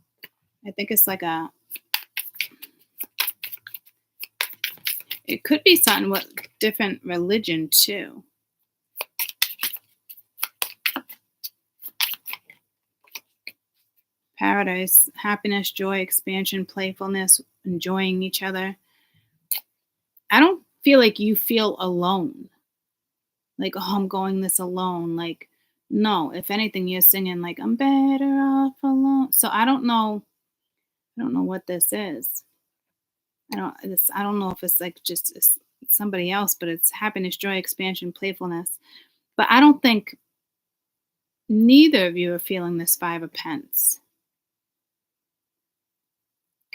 I think it's like it could be something with different religion too. Paradise, happiness, joy, expansion, playfulness, enjoying each other. I don't feel like you feel alone. Like, oh, I'm going this alone. Like, no, if anything, you're singing like I'm better off alone. So I don't know what this is. I don't know if it's like just somebody else, but it's happiness, joy, expansion, playfulness. But I don't think neither of you are feeling this 5 of Pence.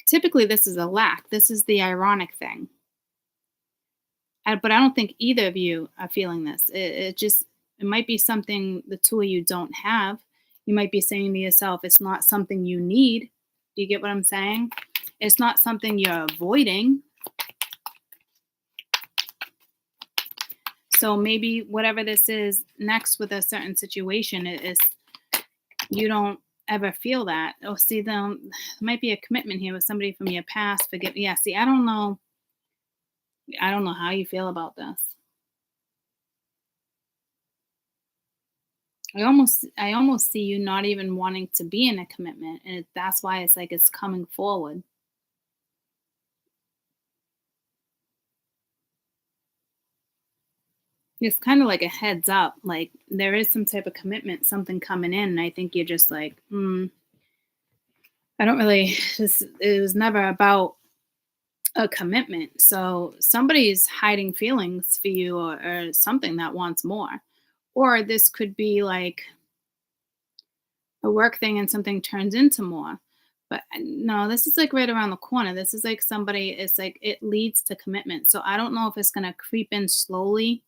Typically, this is a lack. This is the ironic thing. But I don't think either of you are feeling this. It might be something the two of you don't have. You might be saying to yourself, it's not something you need. Do you get what I'm saying? It's not something you're avoiding. So maybe whatever this is next with a certain situation is you don't ever feel that. Oh, see, there might be a commitment here with somebody from your past. Yeah, see, I don't know. I don't know how you feel about this. I almost see you not even wanting to be in a commitment, and that's why it's like it's coming forward. It's kind of like a heads up, like there is some type of commitment, something coming in, and I think you're just like, I don't really. This it was never about a commitment, so somebody's hiding feelings for you, or something that wants more, or this could be like a work thing and something turns into more. But no, this is like right around the corner. This is like somebody, it's like it leads to commitment. So I don't know if it's going to creep in slowly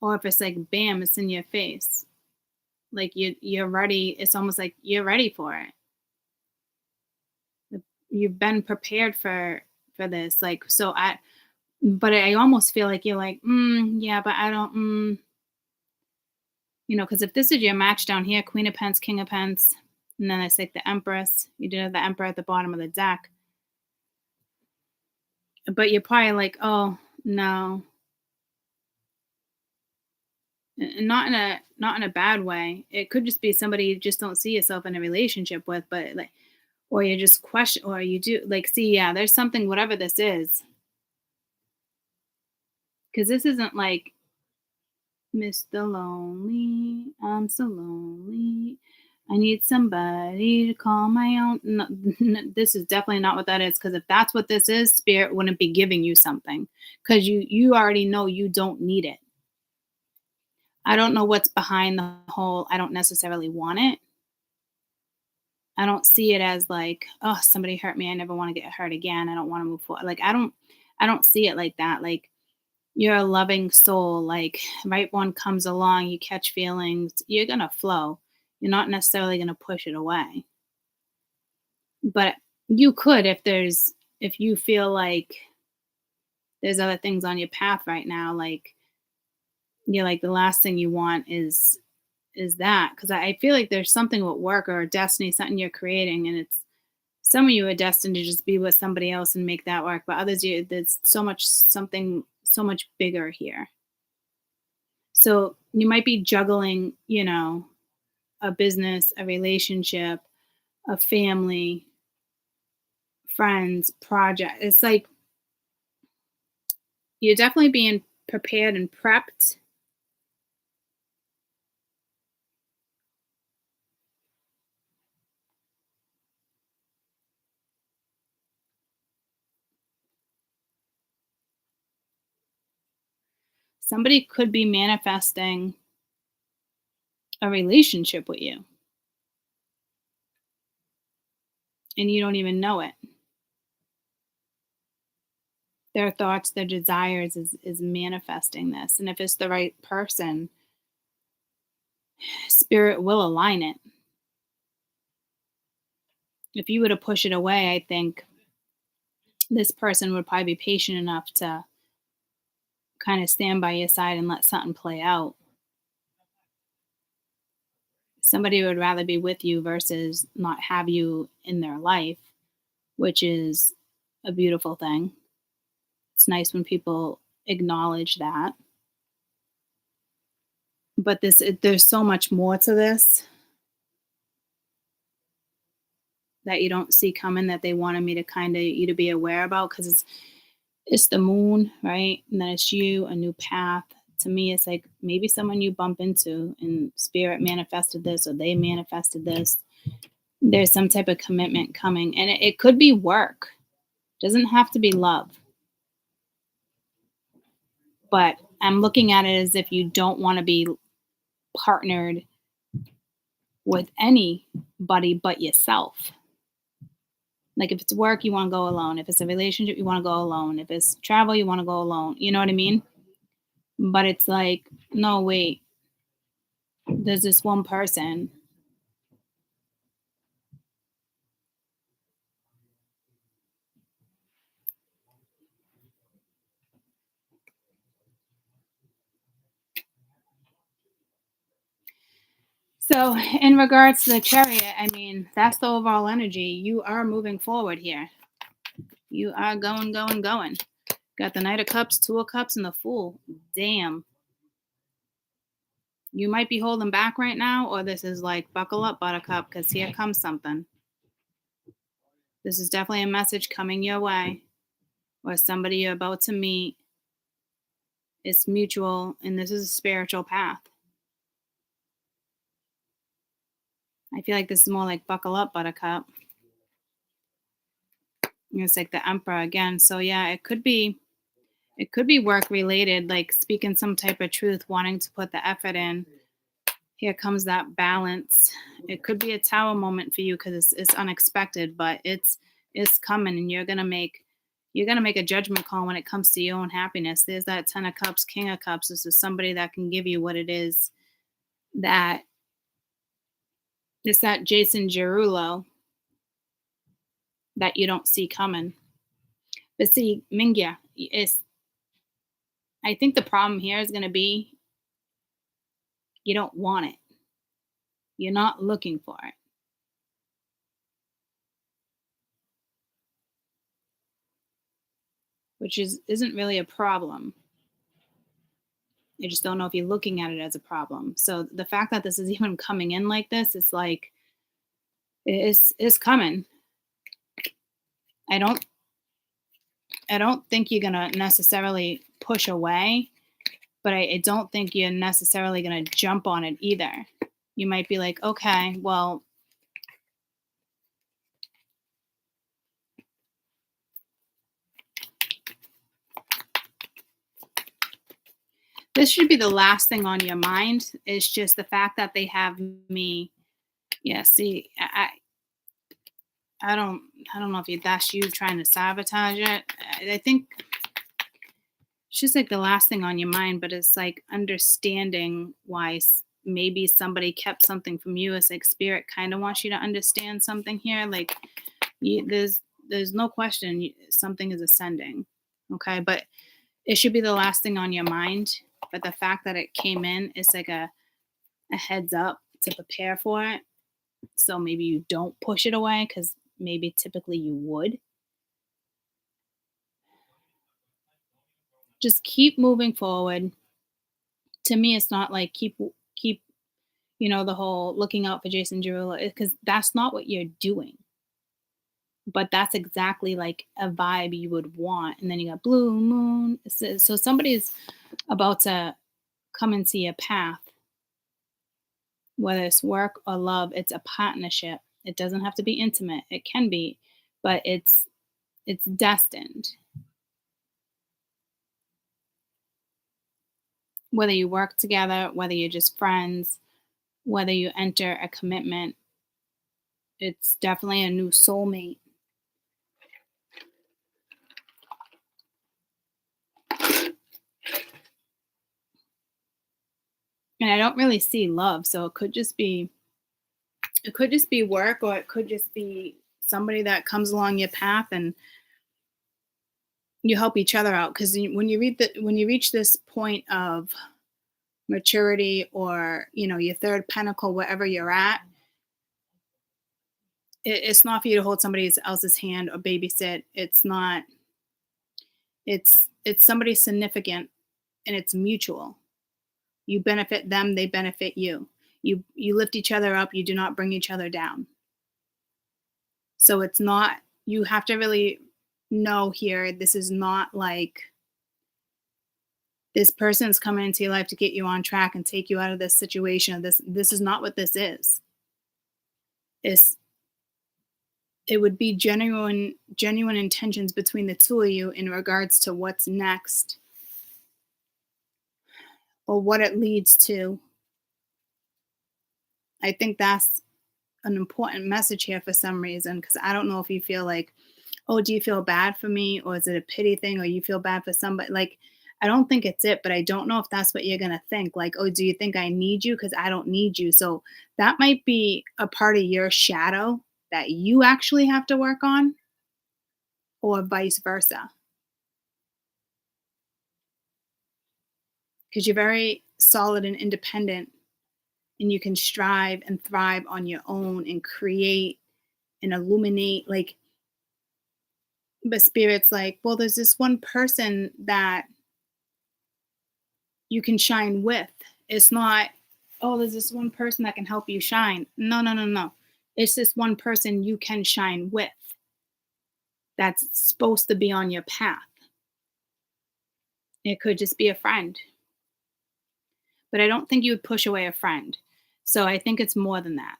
or if it's like bam, it's in your face. Like you're ready. It's almost like you're ready for it. You've been prepared for this. Like so but I almost feel like you're like, yeah, but I don't because if this is your match down here, Queen of Pence, King of Pence, and then it's like the Empress. You did have the Emperor at the bottom of the deck. But you're probably like, "Oh, no." Not in a bad way. It could just be somebody you just don't see yourself in a relationship with, but like or you just question or you do like see, yeah, there's something whatever this is. Because this isn't like Mr. Lonely, I'm so lonely. I need somebody to call my own. No, this is definitely not what that is. Because if that's what this is, spirit wouldn't be giving you something. Because you already know you don't need it. I don't know what's behind the whole. I don't necessarily want it. I don't see it as like, oh, somebody hurt me. I never want to get hurt again. I don't want to move forward. Like I don't see it like that. Like, you're a loving soul. Like, right one comes along, you catch feelings, you're going to flow. You're not necessarily going to push it away. But you could, if you feel like there's other things on your path right now, like, you're like, the last thing you want is that, because I feel like there's something with work or destiny, something you're creating, and it's some of you are destined to just be with somebody else and make that work, but others, there's so much, something so much bigger here. So you might be juggling, a business, a relationship, a family, friends, project. It's like you're definitely being prepared and prepped. Somebody could be manifesting a relationship with you and you don't even know it. Their thoughts, their desires is manifesting this. And if it's the right person, spirit will align it. If you were to push it away, I think this person would probably be patient enough to kind of stand by your side and let something play out. Somebody would rather be with you versus not have you in their life, which is a beautiful thing. It's nice when people acknowledge that. But there's so much more to this that you don't see coming, that they wanted me to kind of you to be aware about, because it's the moon, right? And then it's you, a new path. To me, it's like maybe someone you bump into and spirit manifested this or they manifested this. There's some type of commitment coming, and it could be work. Doesn't have to be love. But I'm looking at it as if you don't want to be partnered with anybody but yourself. Like, if it's work, you want to go alone. If it's a relationship, you want to go alone. If it's travel, you want to go alone. You know what I mean? But it's like, no, wait, there's this one person. So, in regards to the chariot, I mean, that's the overall energy. You are moving forward here. You are going, going, going. Got the Knight of Cups, Two of Cups, and the Fool. Damn. You might be holding back right now, or this is like, buckle up, Buttercup, because here comes something. This is definitely a message coming your way, or somebody you're about to meet. It's mutual, and this is a spiritual path. I feel like this is more like, buckle up, Buttercup. It's like the Emperor again. So yeah, it could be work related, like speaking some type of truth, wanting to put the effort in. Here comes that balance. It could be a tower moment for you because it's unexpected, but it's coming, and you're gonna make a judgment call when it comes to your own happiness. There's that Ten of Cups, King of Cups. This is somebody that can give you what it is that it's that Jason Derulo that you don't see coming. But see, Mingya, I think the problem here is going to be you don't want it. You're not looking for it. Which isn't really a problem. I just don't know if you're looking at it as a problem. So the fact that this is even coming in like this, it's like it's coming. I don't think you're gonna necessarily push away, but I don't think you're necessarily gonna jump on it either. You might be like, okay, well, this should be the last thing on your mind. It's just the fact that they have me. Yeah, see, I don't know if that's you trying to sabotage it. I think It's just like the last thing on your mind, but it's like understanding why maybe somebody kept something from you. It's like spirit kind of wants you to understand something here. Like there's no question something is ascending, okay? But it should be the last thing on your mind. But the fact that it came in is like a heads up to prepare for it. So maybe you don't push it away because maybe typically you would. Just keep moving forward. To me, it's not like keep the whole looking out for Jason Derulo because that's not what you're doing. But that's exactly like a vibe you would want. And then you got Blue Moon. So somebody's about to come into your path, whether it's work or love. It's a partnership. It doesn't have to be intimate. It can be, but it's destined. Whether you work together, whether you're just friends, whether you enter a commitment, it's definitely a new soulmate. And I don't really see love, so it could just be work, or it could just be somebody that comes along your path and you help each other out. Because when you reach this point of maturity, or your third pentacle, wherever you're at, it's not for you to hold somebody else's hand or babysit. It's not. It's somebody significant, and it's mutual. You benefit them, they benefit you. You lift each other up, you do not bring each other down. So it's not, you have to really know here, this is not like this person's coming into your life to get you on track and take you out of this situation. This is not what this is. It's it would be genuine intentions between the two of you in regards to what's next or what it leads to. I think that's an important message here for some reason, because I don't know if you feel like, oh, do you feel bad for me, or is it a pity thing, or you feel bad for somebody? Like, I don't think it's it, but I don't know if that's what you're going to think. Like, oh, do you think I need you because I don't need you? So that might be a part of your shadow that you actually have to work on, or vice versa, because you're very solid and independent, and you can strive and thrive on your own and create and illuminate. Like, but spirit's like, well, there's this one person that you can shine with. It's not, oh, there's this one person that can help you shine. No, no, no, no. It's this one person you can shine with that's supposed to be on your path. It could just be a friend. But I don't think you would push away a friend. So I think it's more than that.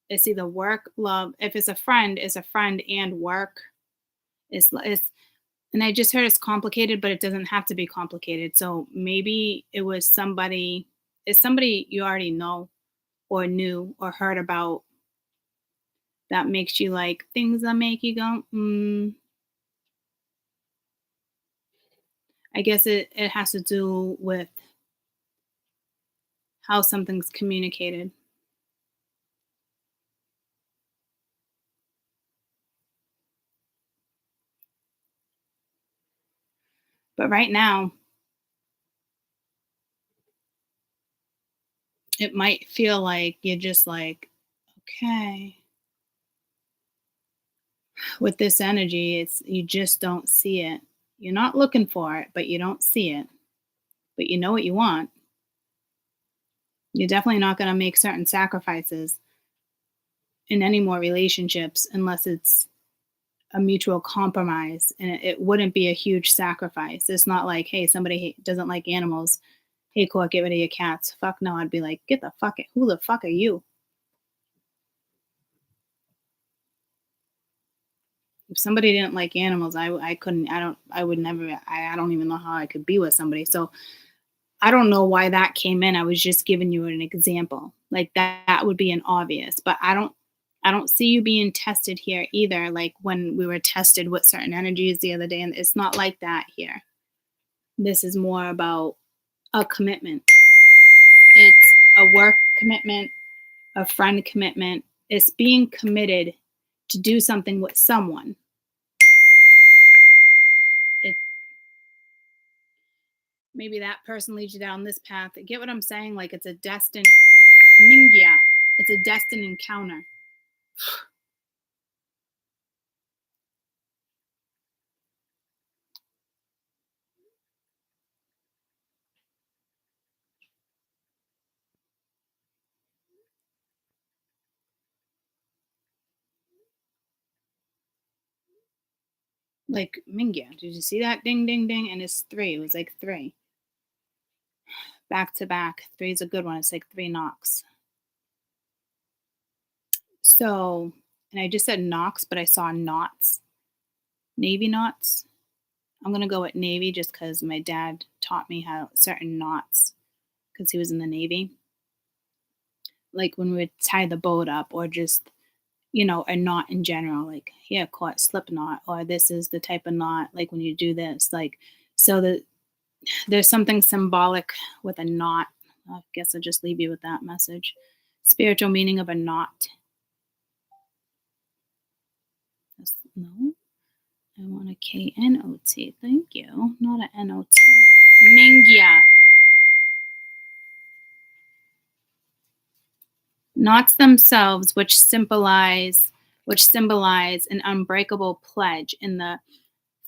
It's either work, love. If it's a friend and work. It's and I just heard it's complicated, but it doesn't have to be complicated. So maybe it's somebody you already know or knew or heard about that makes you like things that make you go, I guess it has to do with how something's communicated. But right now, it might feel like you're just like, okay, with this energy, it's you just don't see it. You're not looking for it, but you don't see it. But you know what you want. You're definitely not going to make certain sacrifices in any more relationships unless it's a mutual compromise, and it wouldn't be a huge sacrifice. It's not like, hey, somebody doesn't like animals. Hey, court, get rid of your cats. Fuck no. I'd be like, get the fuck it. Who the fuck are you? If somebody didn't like animals, I couldn't, I would never, I don't even know how I could be with somebody. So I don't know why that came in. I was just giving you an example. Like that would be an obvious, but I don't see you being tested here either. Like when we were tested with certain energies the other day, and it's not like that here. This is more about a commitment. It's a work commitment, a friend commitment. It's being committed to do something with someone. It maybe that person leads you down this path. Get what I'm saying? Like it's a destined Mingya. It's a destined encounter. Like Mingya. Did you see that? Ding ding ding. And it's three. It was like three. Back to back. Three is a good one. It's like three knocks. So, and I just said knocks, but I saw knots. Navy knots. I'm gonna go with Navy just because my dad taught me how certain knots because he was in the Navy. Like when we would tie the boat up, or just a knot in general. Like yeah, caught slip knot, or this is the type of knot. Like when you do this, like so that there's something symbolic with a knot. I guess I'll just leave you with that message. Spiritual meaning of a knot. No, I want a K-N-O-T. Thank you. Not an N-O-T. Mingya. Knots themselves, which symbolize an unbreakable pledge in the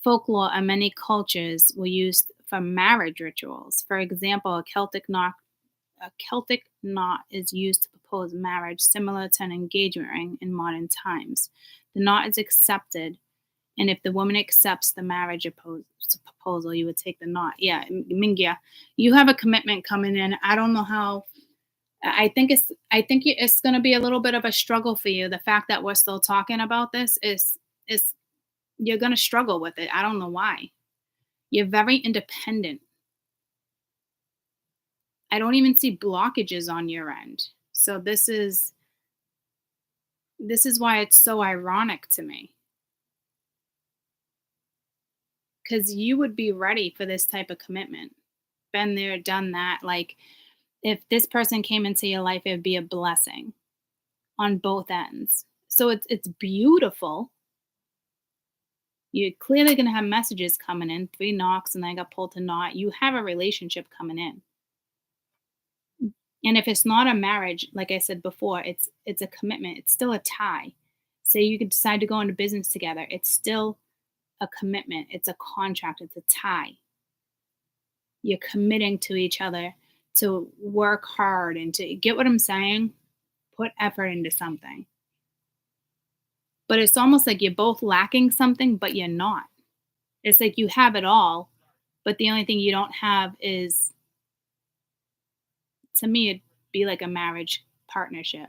folklore of many cultures, were used for marriage rituals. For example, a Celtic knot is used to propose marriage, similar to an engagement ring in modern times. The knot is accepted, and if the woman accepts the marriage proposal, you would take the knot. Yeah, Mingya, you have a commitment coming in. I don't know how. It's going to be a little bit of a struggle for you. The fact that we're still talking about this is you're going to struggle with it. I don't know why. You're very independent. I don't even see blockages on your end. So this is why it's so ironic to me. Cuz you would be ready for this type of commitment. Been there, done that. Like if this person came into your life, it would be a blessing on both ends. So it's beautiful. You're clearly going to have messages coming in, three knocks, and then I got pulled to knot. You have a relationship coming in. And if it's not a marriage, like I said before, it's a commitment. It's still a tie. Say you could decide to go into business together. It's still a commitment. It's a contract. It's a tie. You're committing to each other to work hard and to get what I'm saying, put effort into something. But it's almost like you're both lacking something, but you're not. It's like you have it all, but the only thing you don't have is, to me, it'd be like a marriage partnership.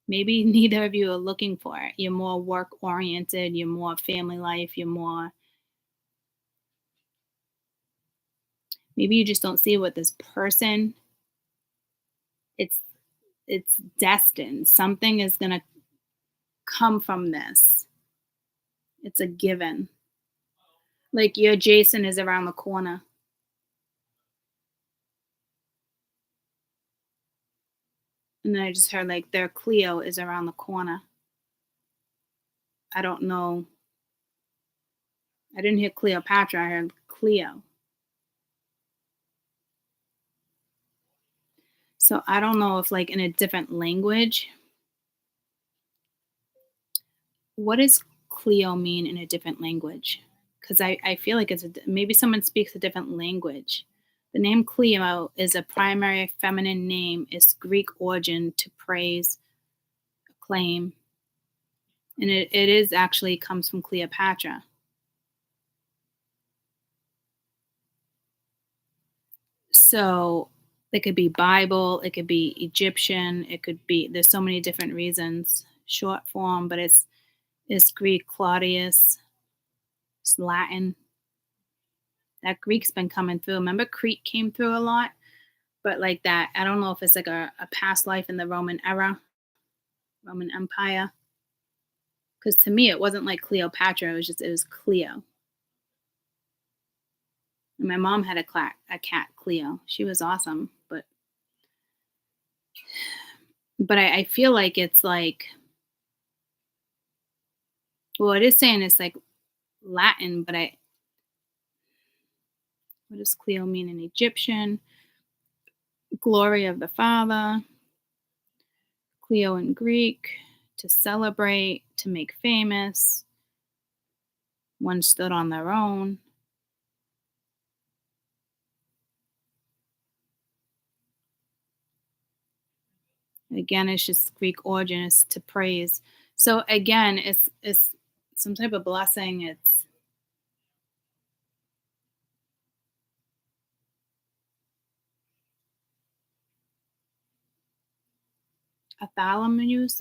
Maybe neither of you are looking for it. You're more work oriented, you're more family life, maybe you just don't see what this person, it's it's destined. Something is going to come from this. It's a given. Like your Jason is around the corner. And then I just heard like their Cleo is around the corner. I don't know. I didn't hear Cleopatra, I heard Cleo. So I don't know if like in a different language, what does Cleo mean in a different language? Because I feel like maybe someone speaks a different language. The name Cleo is a primary feminine name. It's Greek origin to praise, acclaim, and it is actually comes from Cleopatra. So it could be Bible, it could be Egyptian, it could be, there's so many different reasons. Short form, but it's Greek Claudius, it's Latin. That Greek's been coming through. Remember Crete came through a lot? But like that, I don't know if it's like a past life in the Roman era, Roman Empire. Because to me, it wasn't like Cleopatra. It was Cleo. My mom had a cat, Cleo. She was awesome, but I feel like it's like, well, it is saying it's like Latin, but what does Cleo mean in Egyptian? Glory of the Father. Cleo in Greek, to celebrate, to make famous. One stood on their own. Again, it's just Greek origin is to praise. So again, it's some type of blessing. It's a thalamus.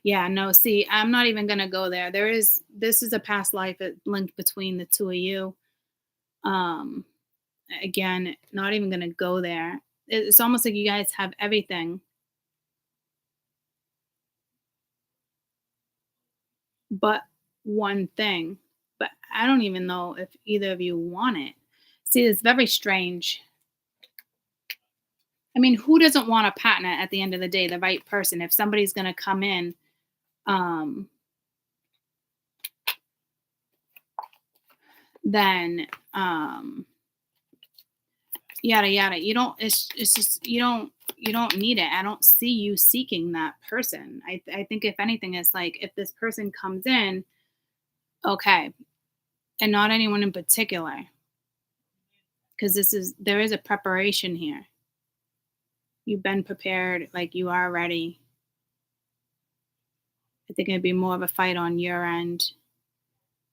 Yeah, no, see, I'm not even gonna go there. This is a past life link between the two of you. Um, Again, not even gonna go there. It's almost like you guys have everything, but one thing. But I don't even know if either of you want it. See, it's very strange. I mean, who doesn't want a partner at the end of the day, the right person? If somebody's gonna come in, um, then yada yada. You don't. It's just you don't need it. I don't see you seeking that person. I think if anything, it's like if this person comes in, okay, and not anyone in particular, because there is a preparation here. You've been prepared, like you are ready. I think it'd be more of a fight on your end.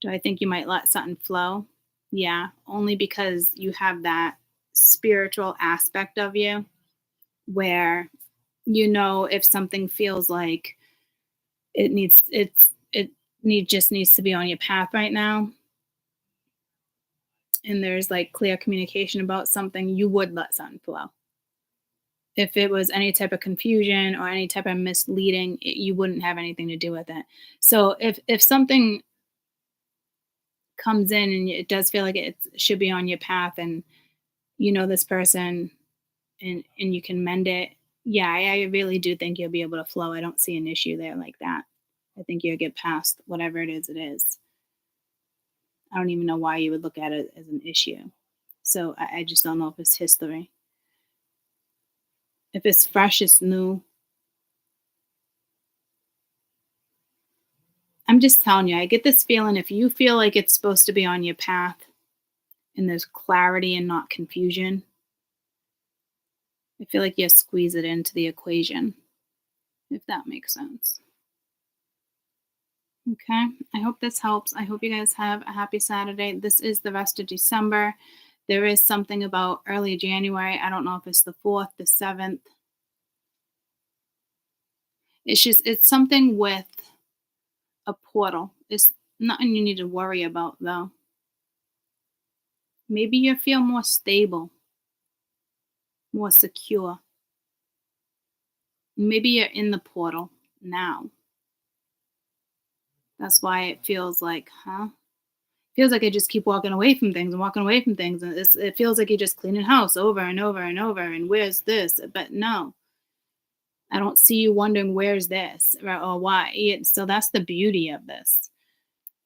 Do I think you might let something flow? Yeah, only because you have that spiritual aspect of you where if something feels like it needs to be on your path right now and there's like clear communication about something, you would let something flow. If it was any type of confusion or any type of misleading, you wouldn't have anything to do with it. So if something comes in and it does feel like it should be on your path and you know this person and you can mend it, yeah, I really do think you'll be able to flow. I don't see an issue there like that. I think you'll get past whatever it is it is. I don't even know why you would look at it as an issue. So I just don't know if it's history. If it's fresh, it's new. I'm just telling you, I get this feeling if you feel like it's supposed to be on your path and there's clarity and not confusion, I feel like you squeeze it into the equation, if that makes sense. Okay. I hope this helps. I hope you guys have a happy Saturday. This is the rest of December. There is something about early January. I don't know if it's the 4th, the 7th. It's something with a portal. It's nothing you need to worry about, though. Maybe you feel more stable, more secure. Maybe you're in the portal now. That's why it feels like, huh? Feels like I just keep walking away from things and walking away from things, and it feels like you're just cleaning house over and over and over. And where's this? But no, I don't see you wondering where's this or why. So that's the beauty of this.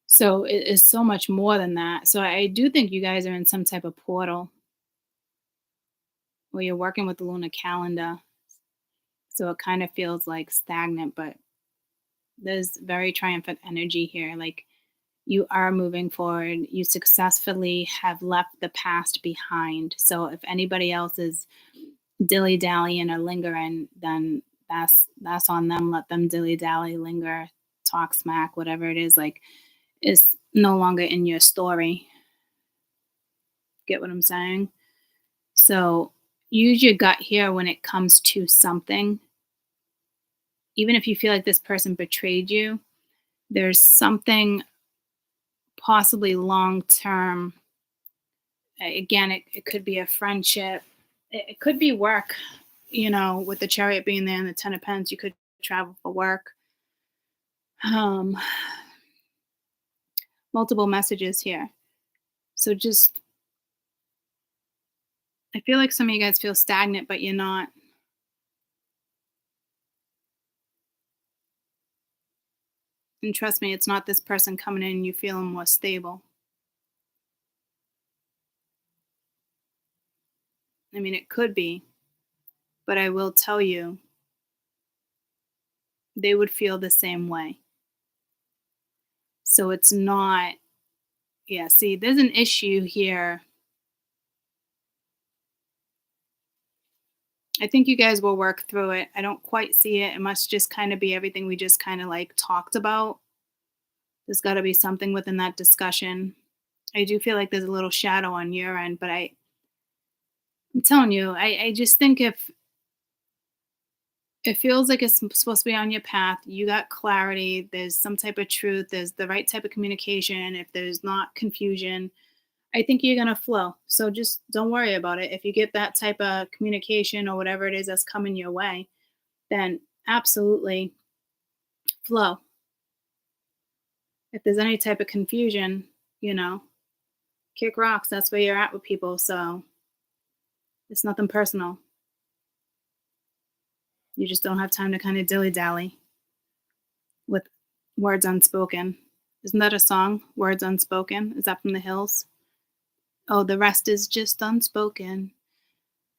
So it is so much more than that. So I do think you guys are in some type of portal where you're working with the lunar calendar. So it kind of feels like stagnant, but there's very triumphant energy here. Like you are moving forward. You successfully have left the past behind. So if anybody else is dilly dallying or lingering, then that's on them. Let them dilly dally, linger, talk smack, whatever it is. Like it's no longer in your story. Get what I'm saying? So use your gut here when it comes to something. Even if you feel like this person betrayed you, there's something possibly long term. Again, it could be a friendship, it could be work, with the chariot being there and the 10 of Pents, you could travel for work. Um, Multiple messages here. So just I feel like some of you guys feel stagnant, but you're not. And trust me, it's not this person coming in and you feeling more stable. I mean, it could be, but I will tell you, they would feel the same way. So it's not, yeah, see, there's an issue here. I think you guys will work through it. I don't quite see it. It must just kind of be everything we just kind of like talked about. There's got to be something within that discussion. I do feel like there's a little shadow on your end, but I'm telling you, I just think if it feels like it's supposed to be on your path, you got clarity, there's some type of truth, there's the right type of communication, if there's not confusion, I think you're gonna flow. So just don't worry about it. If you get that type of communication or whatever it is that's coming your way, then absolutely flow. If there's any type of confusion, you know, kick rocks. That's where you're at with people. So it's nothing personal. You just don't have time to kind of dilly dally with words unspoken. Isn't that a song? Words unspoken? Is that from the Hills? Oh, the rest is just unspoken.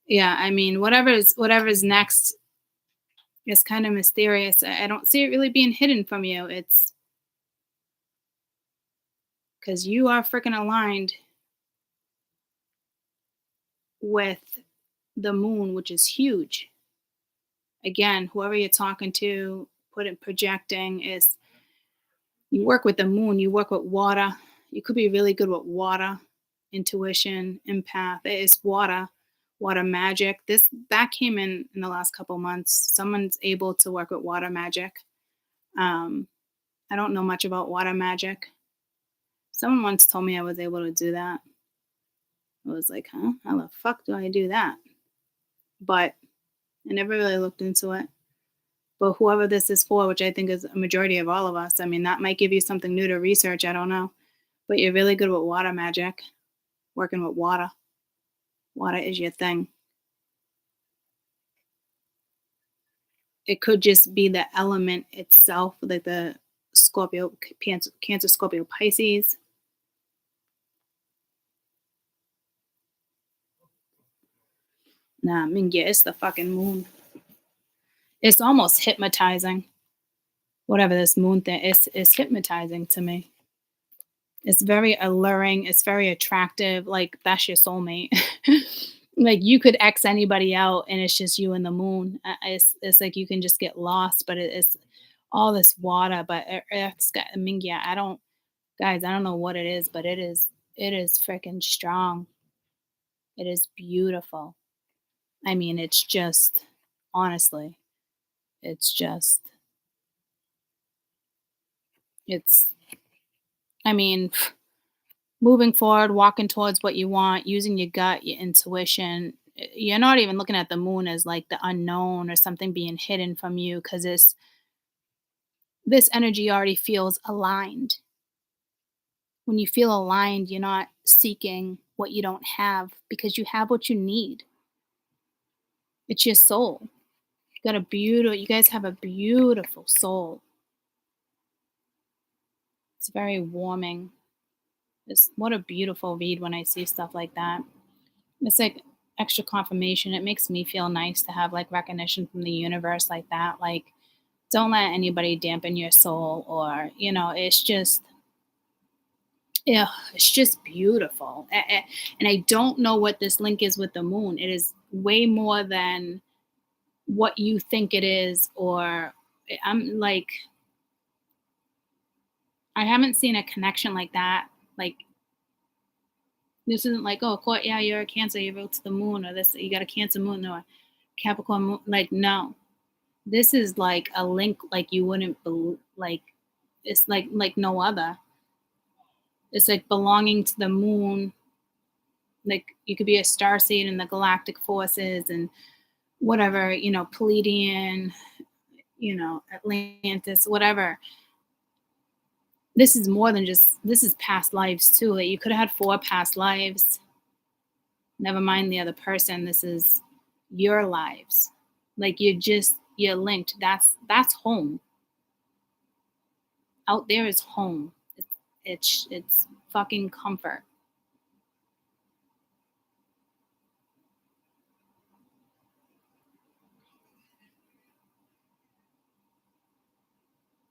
Yeah, I mean, whatever's next is kind of mysterious. I don't see it really being hidden from you. It's because you are freaking aligned with the moon, which is huge. Again, whoever you're talking to, put it projecting is you work with the moon, you work with water. You could be really good with water, intuition, empath. It's water, water magic. This that came in the last couple months. Someone's able to work with water magic. Um, I don't know much about water magic. Someone once told me I was able to do that. I was like, huh? How the fuck do I do that? But I never really looked into it. But whoever this is for, which I think is a majority of all of us, I mean, that might give you something new to research. I don't know. But you're really good with water magic, working with water. Water is your thing. It could just be the element itself, like the Scorpio, Cancer, Scorpio, Pisces. Nah, Mingya, it's the fucking moon. It's almost hypnotizing. Whatever this moon thing is hypnotizing to me. It's very alluring. It's very attractive. Like that's your soulmate. Like you could X anybody out, and it's just you and the moon. It's like you can just get lost, but it's all this water. But Earth's got. I mean, yeah, I don't, guys. I don't know what it is, but it is freaking strong. It is beautiful. I mean, it's just honestly, it's just it's. I mean, moving forward, walking towards what you want, using your gut, your intuition. You're not even looking at the moon as like the unknown or something being hidden from you because this energy already feels aligned. When you feel aligned, you're not seeking what you don't have because you have what you need. It's your soul. You guys have a beautiful soul. It's very warming. It's what a beautiful read when I see stuff like that. It's like extra confirmation. It makes me feel nice to have like recognition from the universe like that. Like, don't let anybody dampen your soul, or it's just, yeah, it's just beautiful. And I don't know what this link is with the moon. It is way more than what you think it is, or I'm like, I haven't seen a connection like that. Like, this isn't like, oh, cool, yeah, you're a Cancer, you wrote to the moon, or this, you got a Cancer moon, or Capricorn moon. Like, no, this is like a link like you wouldn't believe. Like, it's like no other. It's like belonging to the moon. Like you could be a star seed in the galactic forces and whatever, Pleiadian, Atlantis, whatever. This is more than just, this is past lives too. Like you could have had 4 past lives. Never mind the other person. This is your lives. Like you're linked. That's home. Out there is home. It's fucking comfort.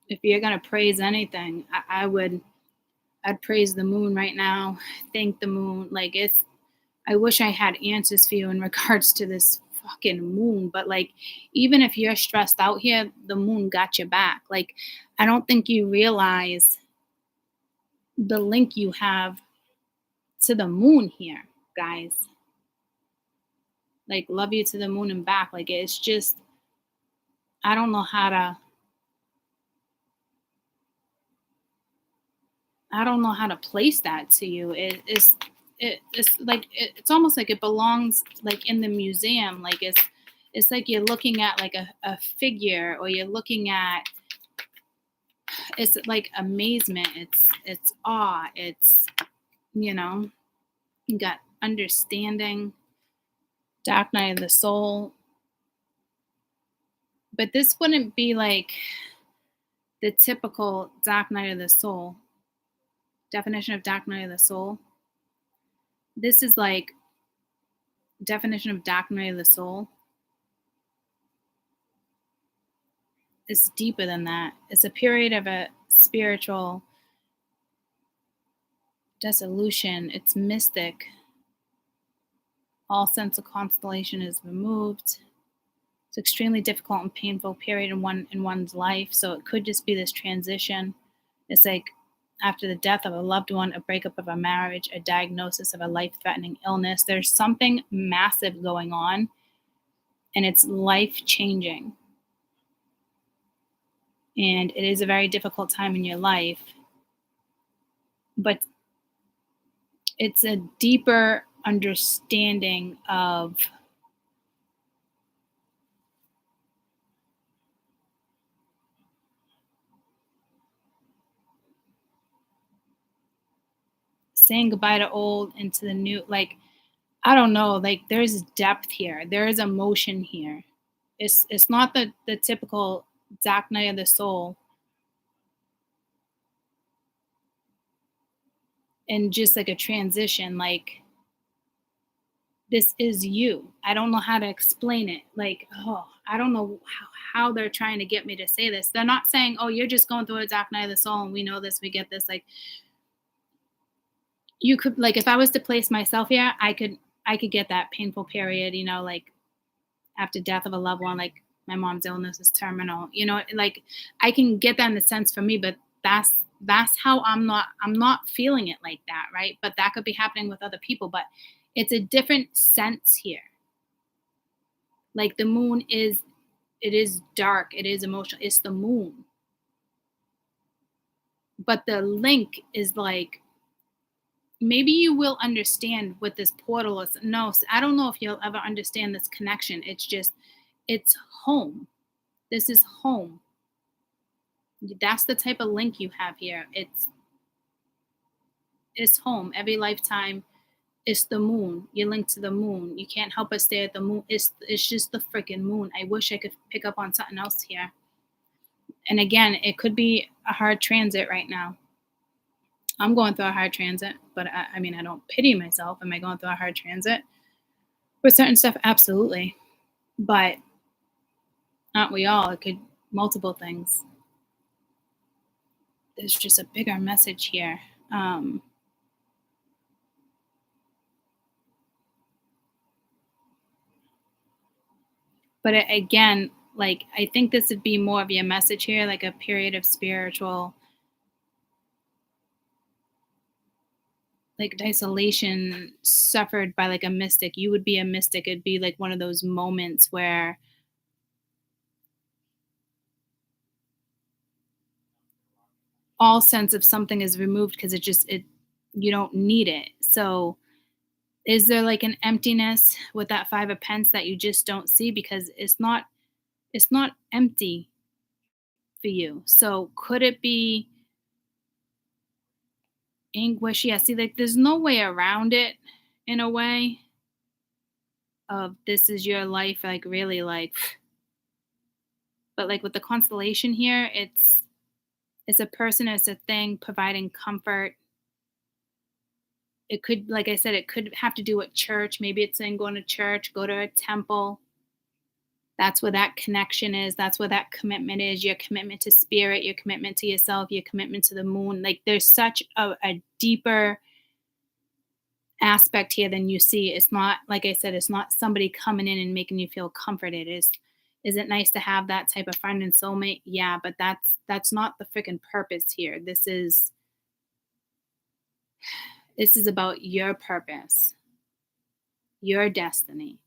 If you're gonna praise anything, I'd praise the moon right now. Thank the moon. Like I wish I had answers for you in regards to this fucking moon, but like even if you're stressed out here, the moon got your back. Like I don't think you realize the link you have to the moon here, guys. Like love you to the moon and back. Like it's just I don't know how to place that to you. It's almost like it belongs like in the museum. Like it's like you're looking at like a figure, or you're looking at, it's like amazement, it's awe, it's, you know, you got understanding, dark night of the soul. But this wouldn't be like the typical dark night of the soul definition of dark night of the soul. This is like definition of dark night of the soul. It's deeper than that. It's a period of a spiritual dissolution. It's mystic. All sense of constellation is removed. It's extremely difficult and painful period in one's life. So it could just be this transition. It's like after the death of a loved one, a breakup of a marriage, a diagnosis of a life-threatening illness. There's something massive going on, and it's life-changing. And it is a very difficult time in your life, but it's a deeper understanding of saying goodbye to old into the new. Like, I don't know, like there's depth here. There is emotion here. It's not the typical dark night of the soul and just like a transition. Like, this is you. I don't know how to explain it. Like, oh, I don't know how they're trying to get me to say this. They're not saying, oh, you're just going through a dark night of the soul and we know this, we get this. Like, you could, like, if I was to place myself here, I could get that painful period, you know, like after death of a loved one, like my mom's illness is terminal, you know, like I can get that in the sense for me, but that's how I'm not feeling it like that, right? But that could be happening with other people, but it's a different sense here. Like the moon it is dark, it is emotional, it's the moon. But the link is like, maybe you will understand what this portal is. No, I don't know if you'll ever understand this connection. It's just, it's home. This is home. That's the type of link you have here. It's home. Every lifetime, it's the moon. You're linked to the moon. You can't help but stare at the moon. It's just the freaking moon. I wish I could pick up on something else here. And again, it could be a hard transit right now. I'm going through a hard transit, but I mean, I don't pity myself. Am I going through a hard transit? With certain stuff, absolutely. But aren't we all? It could, multiple things. There's just a bigger message here. But again, like, I think this would be more of your message here, like a period of spiritual, like isolation suffered by like a mystic. You would be a mystic. It'd be like one of those moments where all sense of something is removed because you don't need it. So is there like an emptiness with that 5 of Pence that you just don't see because it's not empty for you? So could it be anguish? Yeah, see, like there's no way around it in a way. of this is your life, like really like, but like with the constellation here, it's a person, it's a thing providing comfort. It could, like I said, it could have to do with church. Maybe it's saying going to church, go to a temple. That's where that connection is. That's where that commitment is. Your commitment to spirit, your commitment to yourself, your commitment to the moon. Like there's such a deeper aspect here than you see. It's not, like I said, it's not somebody coming in and making you feel comforted. Is it nice to have that type of friend and soulmate? Yeah, but that's not the freaking purpose here. This is about your purpose, your destiny,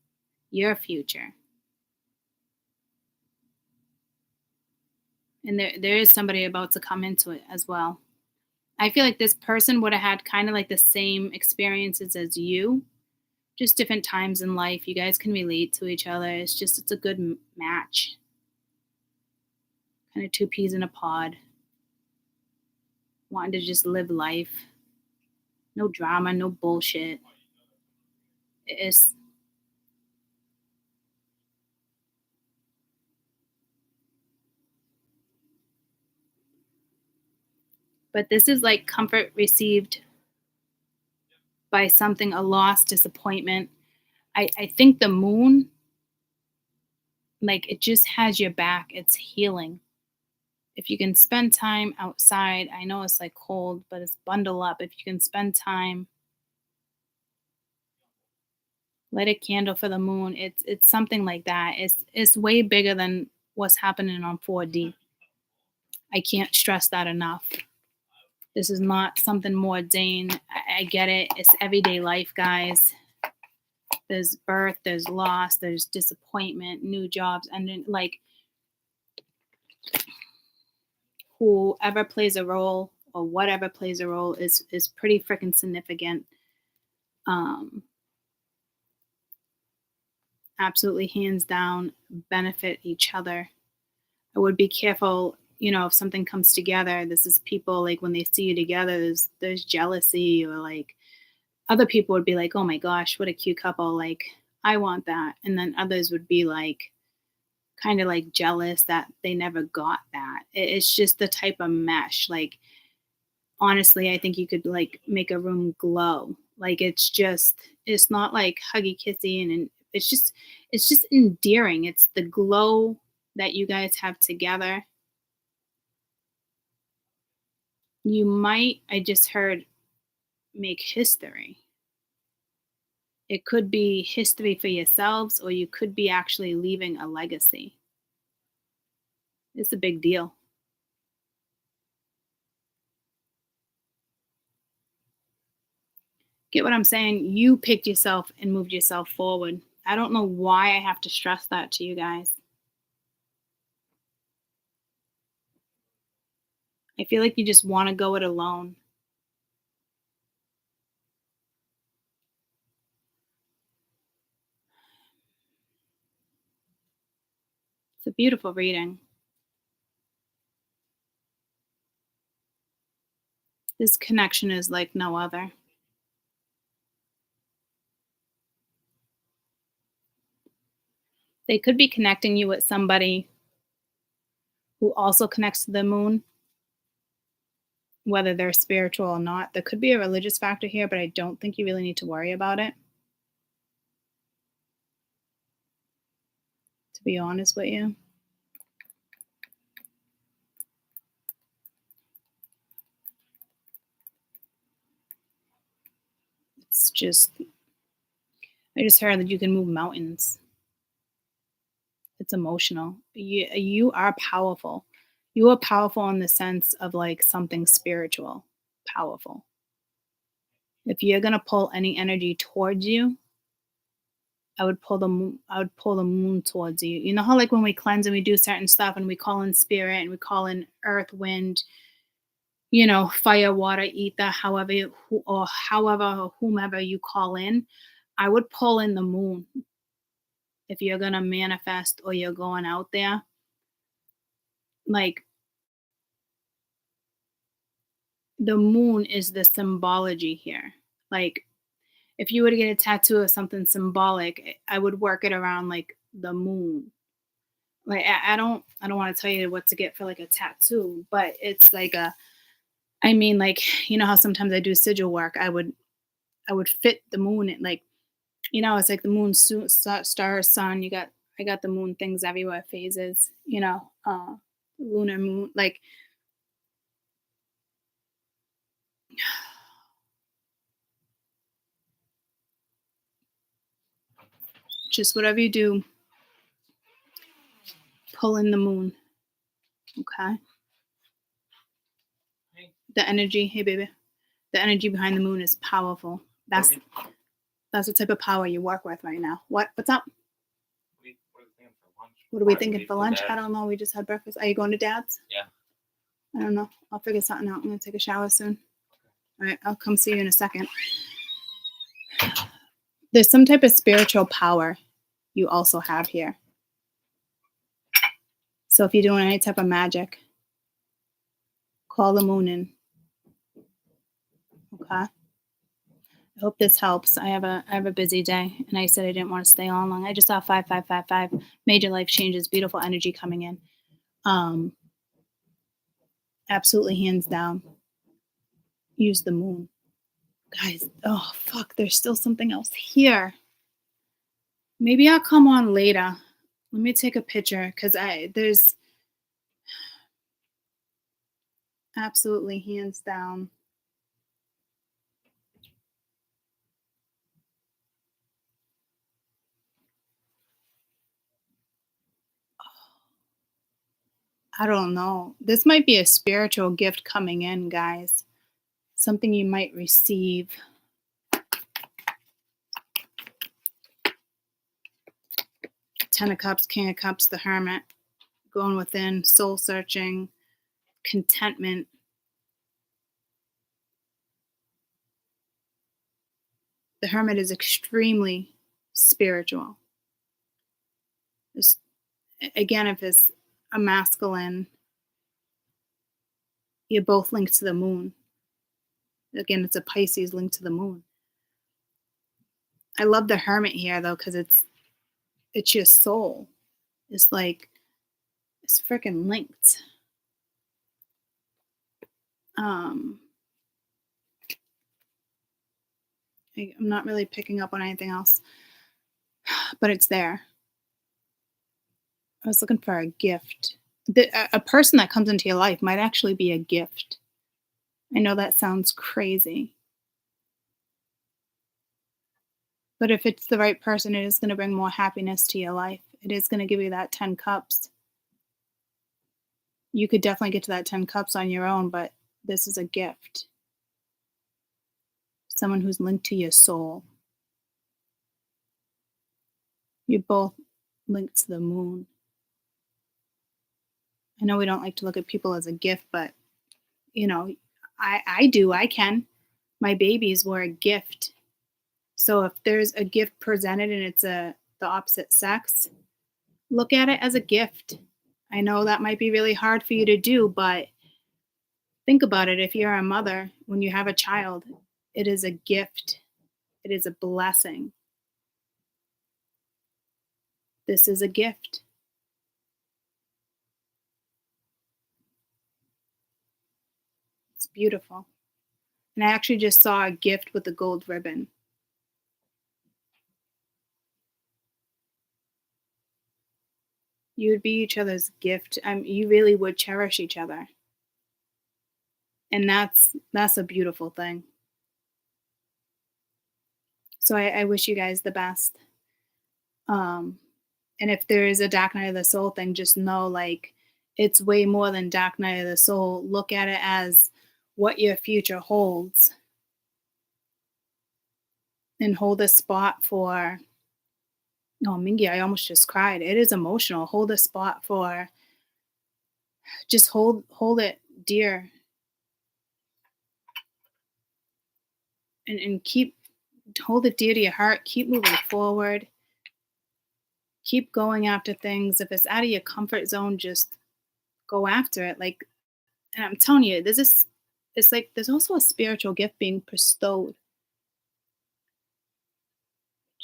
your future. And there is somebody about to come into it as well. I feel like this person would have had kind of like the same experiences as you, just different times in life. You guys can relate to each other. It's a good match. Kind of two peas in a pod. Wanting to just live life. No drama, no bullshit. It's but this is like comfort received by something, a loss, disappointment. I think the moon, like it just has your back. It's healing. If you can spend time outside, I know it's like cold, but it's bundle up. If you can spend time, light a candle for the moon. It's something like that. It's way bigger than what's happening on 4D. I can't stress that enough. This is not something more Dane. I get it. It's everyday life, guys. There's birth, there's loss, there's disappointment, new jobs, and then like whoever plays a role or whatever plays a role is pretty freaking significant. Absolutely, hands down, benefit each other. I would be careful, if something comes together. This is people like when they see you together, there's jealousy, or like other people would be like, oh my gosh, what a cute couple, like I want that. And then others would be like kind of like jealous that they never got that. It's just the type of mesh. Like honestly, I think you could like make a room glow. Like it's not like huggy kissy, and it's just endearing. It's the glow that you guys have together. You might, I just heard, make history. It could be history for yourselves, or you could be actually leaving a legacy. It's a big deal. Get what I'm saying? You picked yourself and moved yourself forward. I don't know why I have to stress that to you guys. I feel like you just want to go it alone. It's a beautiful reading. This connection is like no other. They could be connecting you with somebody who also connects to the moon, whether they're spiritual or not. There could be a religious factor here, but I don't think you really need to worry about it, to be honest with you. It's just, I just heard that you can move mountains. It's emotional. You are powerful. You are powerful in the sense of like something spiritual, powerful. If you're gonna pull any energy towards you, I would pull the moon towards you. You know how like when we cleanse and we do certain stuff and we call in spirit and we call in earth, wind, fire, water, ether, however, whomever you call in, I would pull in the moon if you're gonna manifest or you're going out there. Like the moon is the symbology here. Like if you were to get a tattoo of something symbolic, I would work it around like the moon. Like I don't want to tell you what to get for like a tattoo, but it's like I mean, like, you know how sometimes I do sigil work. I would fit the moon in, like, it's like the moon, star, sun. I got the moon things everywhere, phases. Lunar moon, like just whatever you do, pull in the moon. Okay, the energy. Hey, baby, the energy behind the moon is powerful. That's the type of power you work with right now. What's up? What are we thinking for lunch? I don't know. We just had breakfast. Are you going to Dad's? Yeah. I don't know. I'll figure something out. I'm going to take a shower soon. All right. I'll come see you in a second. There's some type of spiritual power you also have here. So if you're doing any type of magic, call the moon in. Okay. I hope this helps. I have a busy day, and I said I didn't want to stay on long. I just saw 5555, major life changes, beautiful energy coming in. Absolutely, hands down. Use the moon, guys. Oh fuck, there's still something else here. Maybe I'll come on later. Let me take a picture because there's absolutely hands down. I don't know. This might be a spiritual gift coming in, guys. Something you might receive. Ten of Cups, King of Cups, the Hermit. Going within, soul searching, contentment. The Hermit is extremely spiritual. Again, if it's a masculine, you're both linked to the moon. Again, it's a Pisces linked to the moon. I love the Hermit here though, because it's your soul. It's like it's freaking linked. I'm not really picking up on anything else, but it's there. I was looking for a gift. A person that comes into your life might actually be a gift. I know that sounds crazy. But if it's the right person, it is going to bring more happiness to your life. It is going to give you that 10 cups. You could definitely get to that 10 cups on your own, but this is a gift. Someone who's linked to your soul. You're both linked to the moon. I know we don't like to look at people as a gift, but, I do. I can. My babies were a gift. So if there's a gift presented and it's the opposite sex, look at it as a gift. I know that might be really hard for you to do, but think about it. If you're a mother, when you have a child, it is a gift. It is a blessing. This is a gift. It's beautiful. And I actually just saw a gift with a gold ribbon. You would be each other's gift. You really would cherish each other. And that's a beautiful thing. So I wish you guys the best. And if there is a dark night of the soul thing, just know like it's way more than dark night of the soul. Look at it as what your future holds. And hold a spot for, oh, Mingy, I almost just cried. It is emotional. Hold a spot for, just hold it dear. And hold it dear to your heart. Keep moving forward. Keep going after things. If it's out of your comfort zone, just go after it. Like, and I'm telling you, it's like there's also a spiritual gift being bestowed.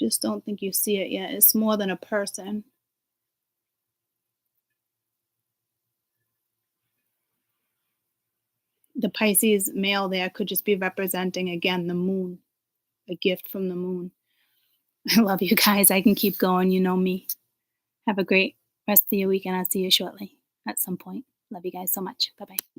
Just don't think you see it yet. It's more than a person. The Pisces male there could just be representing, again, the moon, a gift from the moon. I love you guys. I can keep going. You know me. Have a great rest of your week, and I'll see you shortly at some point. Love you guys so much. Bye-bye.